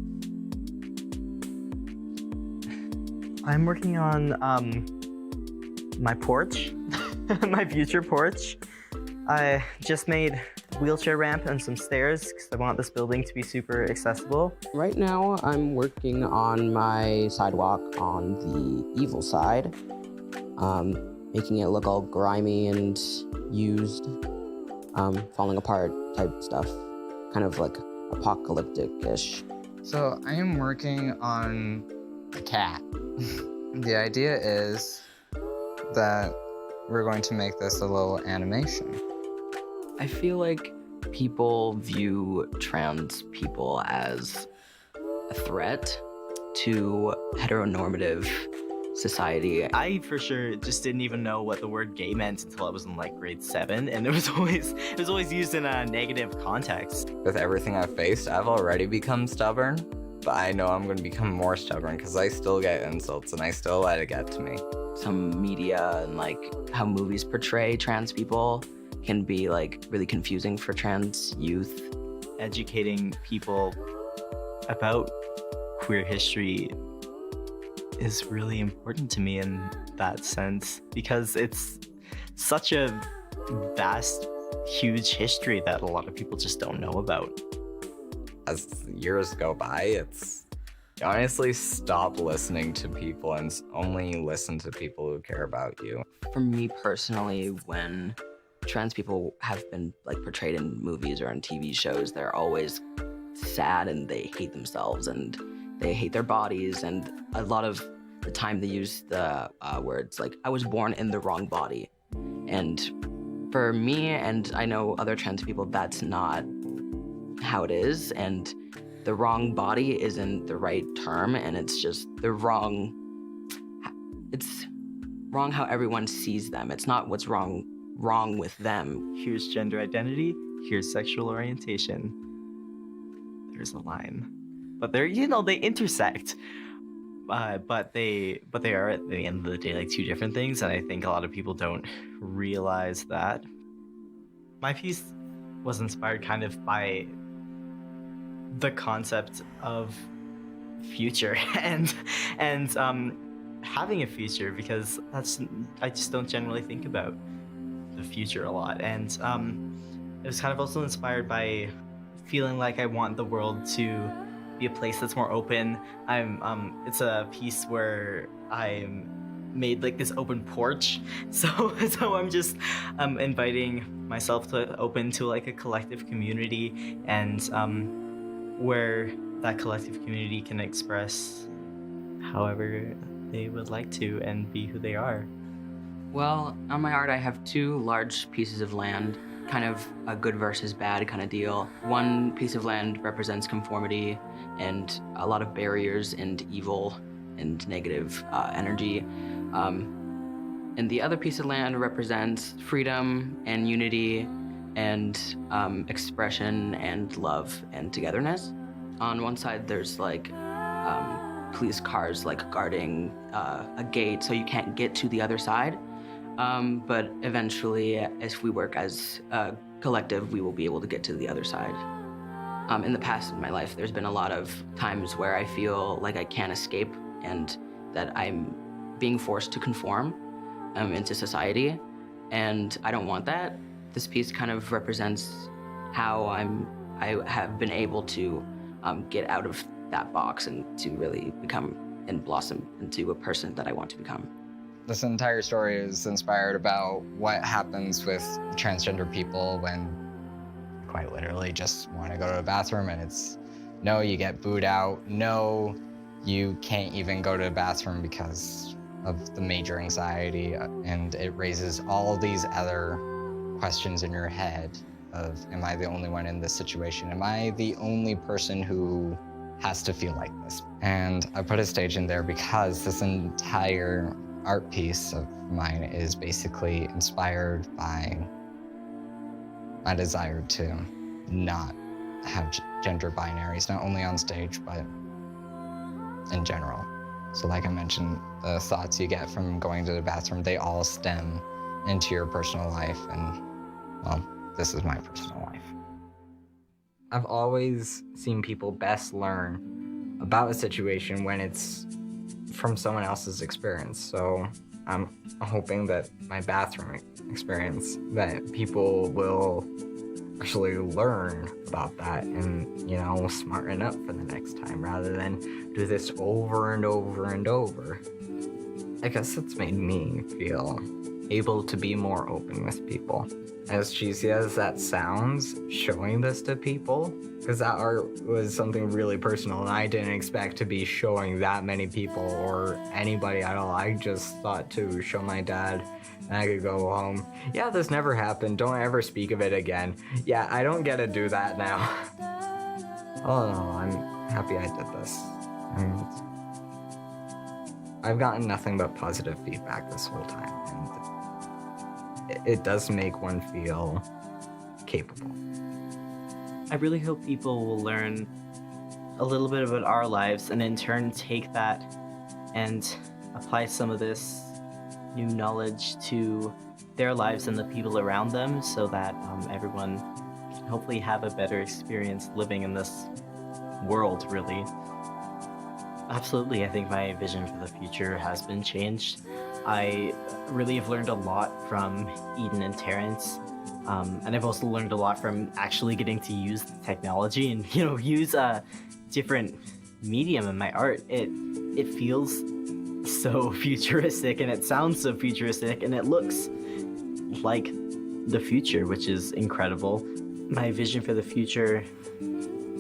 I'm working on my porch, my future porch. I just made wheelchair ramp and some stairs because I want this building to be super accessible. Right now, I'm working on my sidewalk on the evil side, making it look all grimy and used, falling apart type stuff, kind of like apocalyptic-ish. So I am working on a cat. The idea is that we're going to make this a little animation. I feel like people view trans people as a threat to heteronormative society. I for sure just didn't even know what the word gay meant until I was in like grade 7, and it was always used in a negative context. With everything I've faced, I've already become stubborn, but I know I'm going to become more stubborn because I still get insults and I still let it get to me. Some media and like how movies portray trans people can be like really confusing for trans youth. Educating people about queer history is really important to me in that sense because it's such a vast, huge history that a lot of people just don't know about. As years go by, it's honestly stop listening to people and only listen to people who care about you. For me personally, when trans people have been like portrayed in movies or in TV shows, they're always sad and they hate themselves and they hate their bodies, and a lot of the time they use the words like, I was born in the wrong body. And for me, and I know other trans people, that's not how it is, and the wrong body isn't the right term, and it's just it's wrong how everyone sees them. It's not what's wrong with them. Here's gender identity, here's sexual orientation. There's a line. But they're, they intersect. But they are at the end of the day like two different things, and I think a lot of people don't realize that. My piece was inspired kind of by the concept of future and having a future, because I just don't generally think about the future a lot. And it was kind of also inspired by feeling like I want the world to be a place that's more open. It's a piece where I'm made like this open porch, so I'm just inviting myself to open to like a collective community, and where that collective community can express however they would like to and be who they are. Well, on my art I have two large pieces of land, kind of a good versus bad kind of deal. One piece of land represents conformity and a lot of barriers and evil and negative energy. And the other piece of land represents freedom and unity and expression and love and togetherness. On one side there's like police cars like guarding a gate so you can't get to the other side. But eventually, if we work as a collective, we will be able to get to the other side. In the past in my life, there's been a lot of times where I feel like I can't escape and that I'm being forced to conform into society, and I don't want that. This piece kind of represents how I have been able to get out of that box and to really become and blossom into a person that I want to become. This entire story is inspired about what happens with transgender people when quite literally just want to go to the bathroom and it's no, you get booed out, no, you can't even go to the bathroom because of the major anxiety, and it raises all these other questions in your head of, am I the only one in this situation? Am I the only person who has to feel like this? And I put a stage in there because this entire art piece of mine is basically inspired by my desire to not have gender binaries, not only on stage, but in general. So like I mentioned, the thoughts you get from going to the bathroom, they all stem into your personal life, and well, this is my personal life. I've always seen people best learn about a situation when it's from someone else's experience. So I'm hoping that my bathroom experience, that people will actually learn about that and, you know, smarten up for the next time rather than do this over and over and over. I guess it's made me feel able to be more open with people. As cheesy as that sounds, showing this to people, because that art was something really personal and I didn't expect to be showing that many people or anybody at all. I just thought to show my dad and I could go home. Yeah, this never happened. Don't ever speak of it again. Yeah, I don't get to do that now. Oh no, I'm happy I did this. And I've gotten nothing but positive feedback this whole time. And it does make one feel capable. I really hope people will learn a little bit about our lives and in turn take that and apply some of this new knowledge to their lives and the people around them, so that everyone can hopefully have a better experience living in this world, really. Absolutely, I think my vision for the future has been changed. I really have learned a lot from Eden and Terrence, and I've also learned a lot from actually getting to use the technology and, you know, use a different medium in my art. It feels so futuristic and it sounds so futuristic and it looks like the future, which is incredible. My vision for the future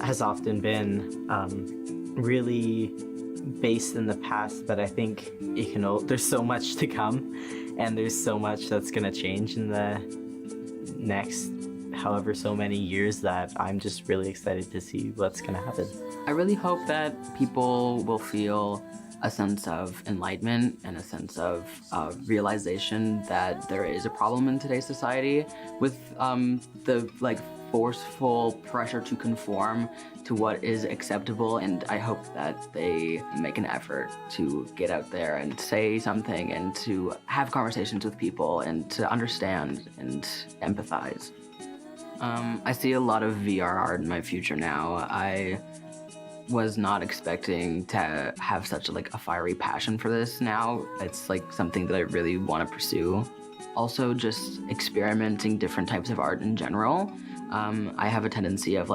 has often been really based in the past, but I think there's so much to come and there's so much that's gonna change in the next however so many years that I'm just really excited to see what's gonna happen. I really hope that people will feel a sense of enlightenment and a sense of realization that there is a problem in today's society with the forceful pressure to conform to what is acceptable, and I hope that they make an effort to get out there and say something and to have conversations with people and to understand and empathize. I see a lot of VR art in my future now. I was not expecting to have such a fiery passion for this now. It's like something that I really want to pursue. Also, just experimenting different types of art in general. I have a tendency of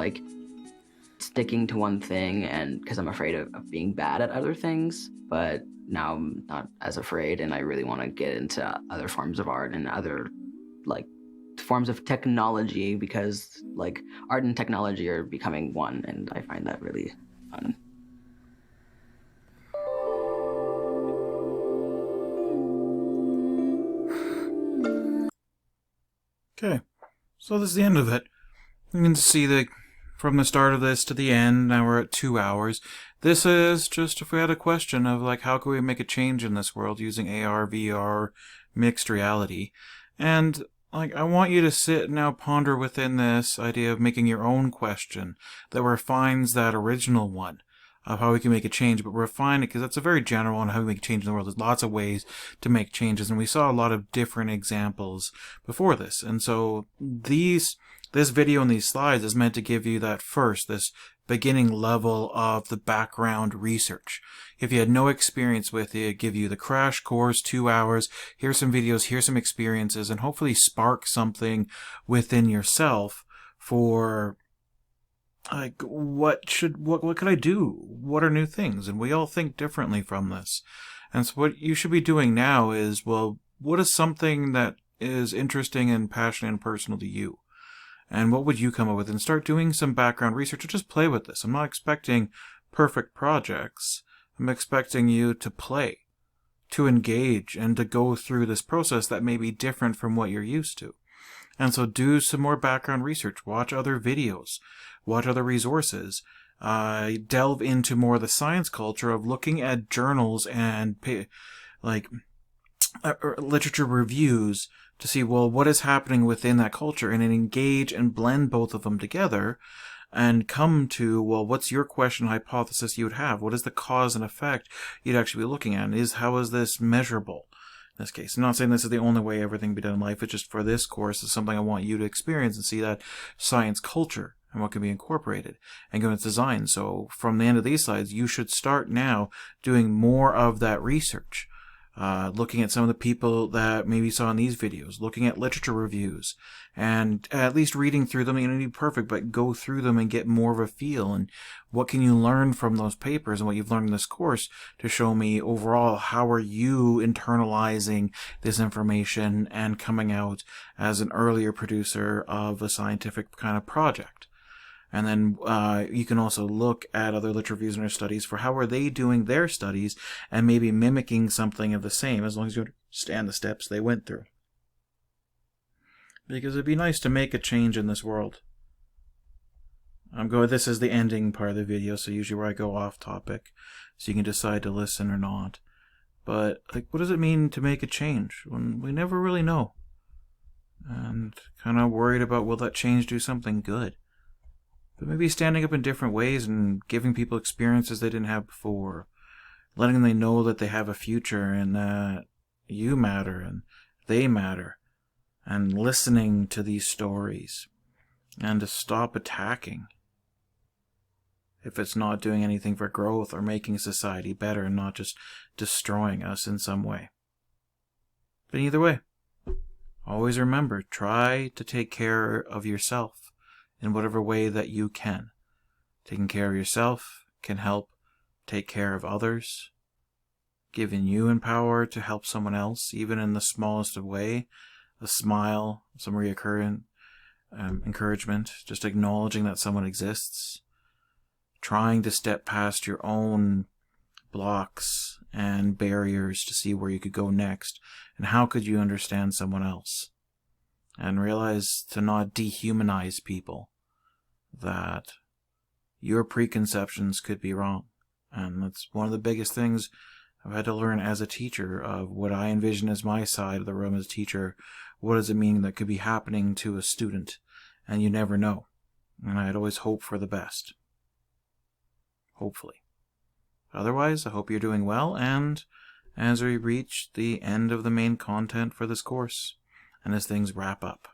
sticking to one thing, and because I'm afraid of being bad at other things, but now I'm not as afraid, and I really want to get into other forms of art and other forms of technology, because art and technology are becoming one, and I find that really fun. Okay, so this is the end of it. You can see that from the start of this to the end, now we're at 2 hours. This is just if we had a question of how can we make a change in this world using AR, VR, mixed reality. And I want you to sit and now ponder within this idea of making your own question that refines that original one of how we can make a change, but refine it because that's a very general on how we make a change in the world. There's lots of ways to make changes, and we saw a lot of different examples before this. And so this video and these slides is meant to give you this beginning level of the background research. If you had no experience with it, give you the crash course, 2 hours. Here's some videos, here's some experiences, and hopefully spark something within yourself for what could I do? What are new things? And we all think differently from this. And so what you should be doing now is, well, what is something that is interesting and passionate and personal to you? And what would you come up with? And start doing some background research or just play with this. I'm not expecting perfect projects. I'm expecting you to play, to engage, and to go through this process that may be different from what you're used to. And so do some more background research. Watch other videos. Watch other resources. Delve into more of the science culture of looking at journals and literature reviews to see, well, what is happening within that culture, and then engage and blend both of them together and come to, well, what's your question hypothesis you would have? What is the cause and effect you'd actually be looking at? And how is this measurable? In this case, I'm not saying this is the only way everything can be done in life. It's just for this course, it's something I want you to experience and see that science culture and what can be incorporated and go into design. So from the end of these slides, you should start now doing more of that research. Looking at some of the people that maybe saw in these videos, looking at literature reviews, and at least reading through them. You don't need to be perfect, but go through them and get more of a feel. And what can you learn from those papers and what you've learned in this course to show me overall how are you internalizing this information and coming out as an earlier producer of a scientific kind of project. And then you can also look at other literature reviews and their studies for how are they doing their studies and maybe mimicking something of the same, as long as you understand the steps they went through. Because it'd be nice to make a change in this world. This is the ending part of the video, so usually where I go off topic, so you can decide to listen or not. But what does it mean to make a change when we never really know? And kind of worried about, will that change do something good? But maybe standing up in different ways and giving people experiences they didn't have before. Letting them know that they have a future and that you matter and they matter. And listening to these stories. And to stop attacking. If it's not doing anything for growth or making society better and not just destroying us in some way. But either way, always remember, try to take care of yourself in whatever way that you can. Taking care of yourself can help take care of others, giving you empower to help someone else, even in the smallest of way. A smile, some reoccurrent encouragement, just acknowledging that someone exists, trying to step past your own blocks and barriers to see where you could go next, and how could you understand someone else. And realize to not dehumanize people, that your preconceptions could be wrong. And that's one of the biggest things I've had to learn as a teacher, of what I envision as my side of the room as a teacher. What does it mean that could be happening to a student? And you never know. And I'd always hope for the best. Hopefully. Otherwise, I hope you're doing well, and as we reach the end of the main content for this course, and as things wrap up.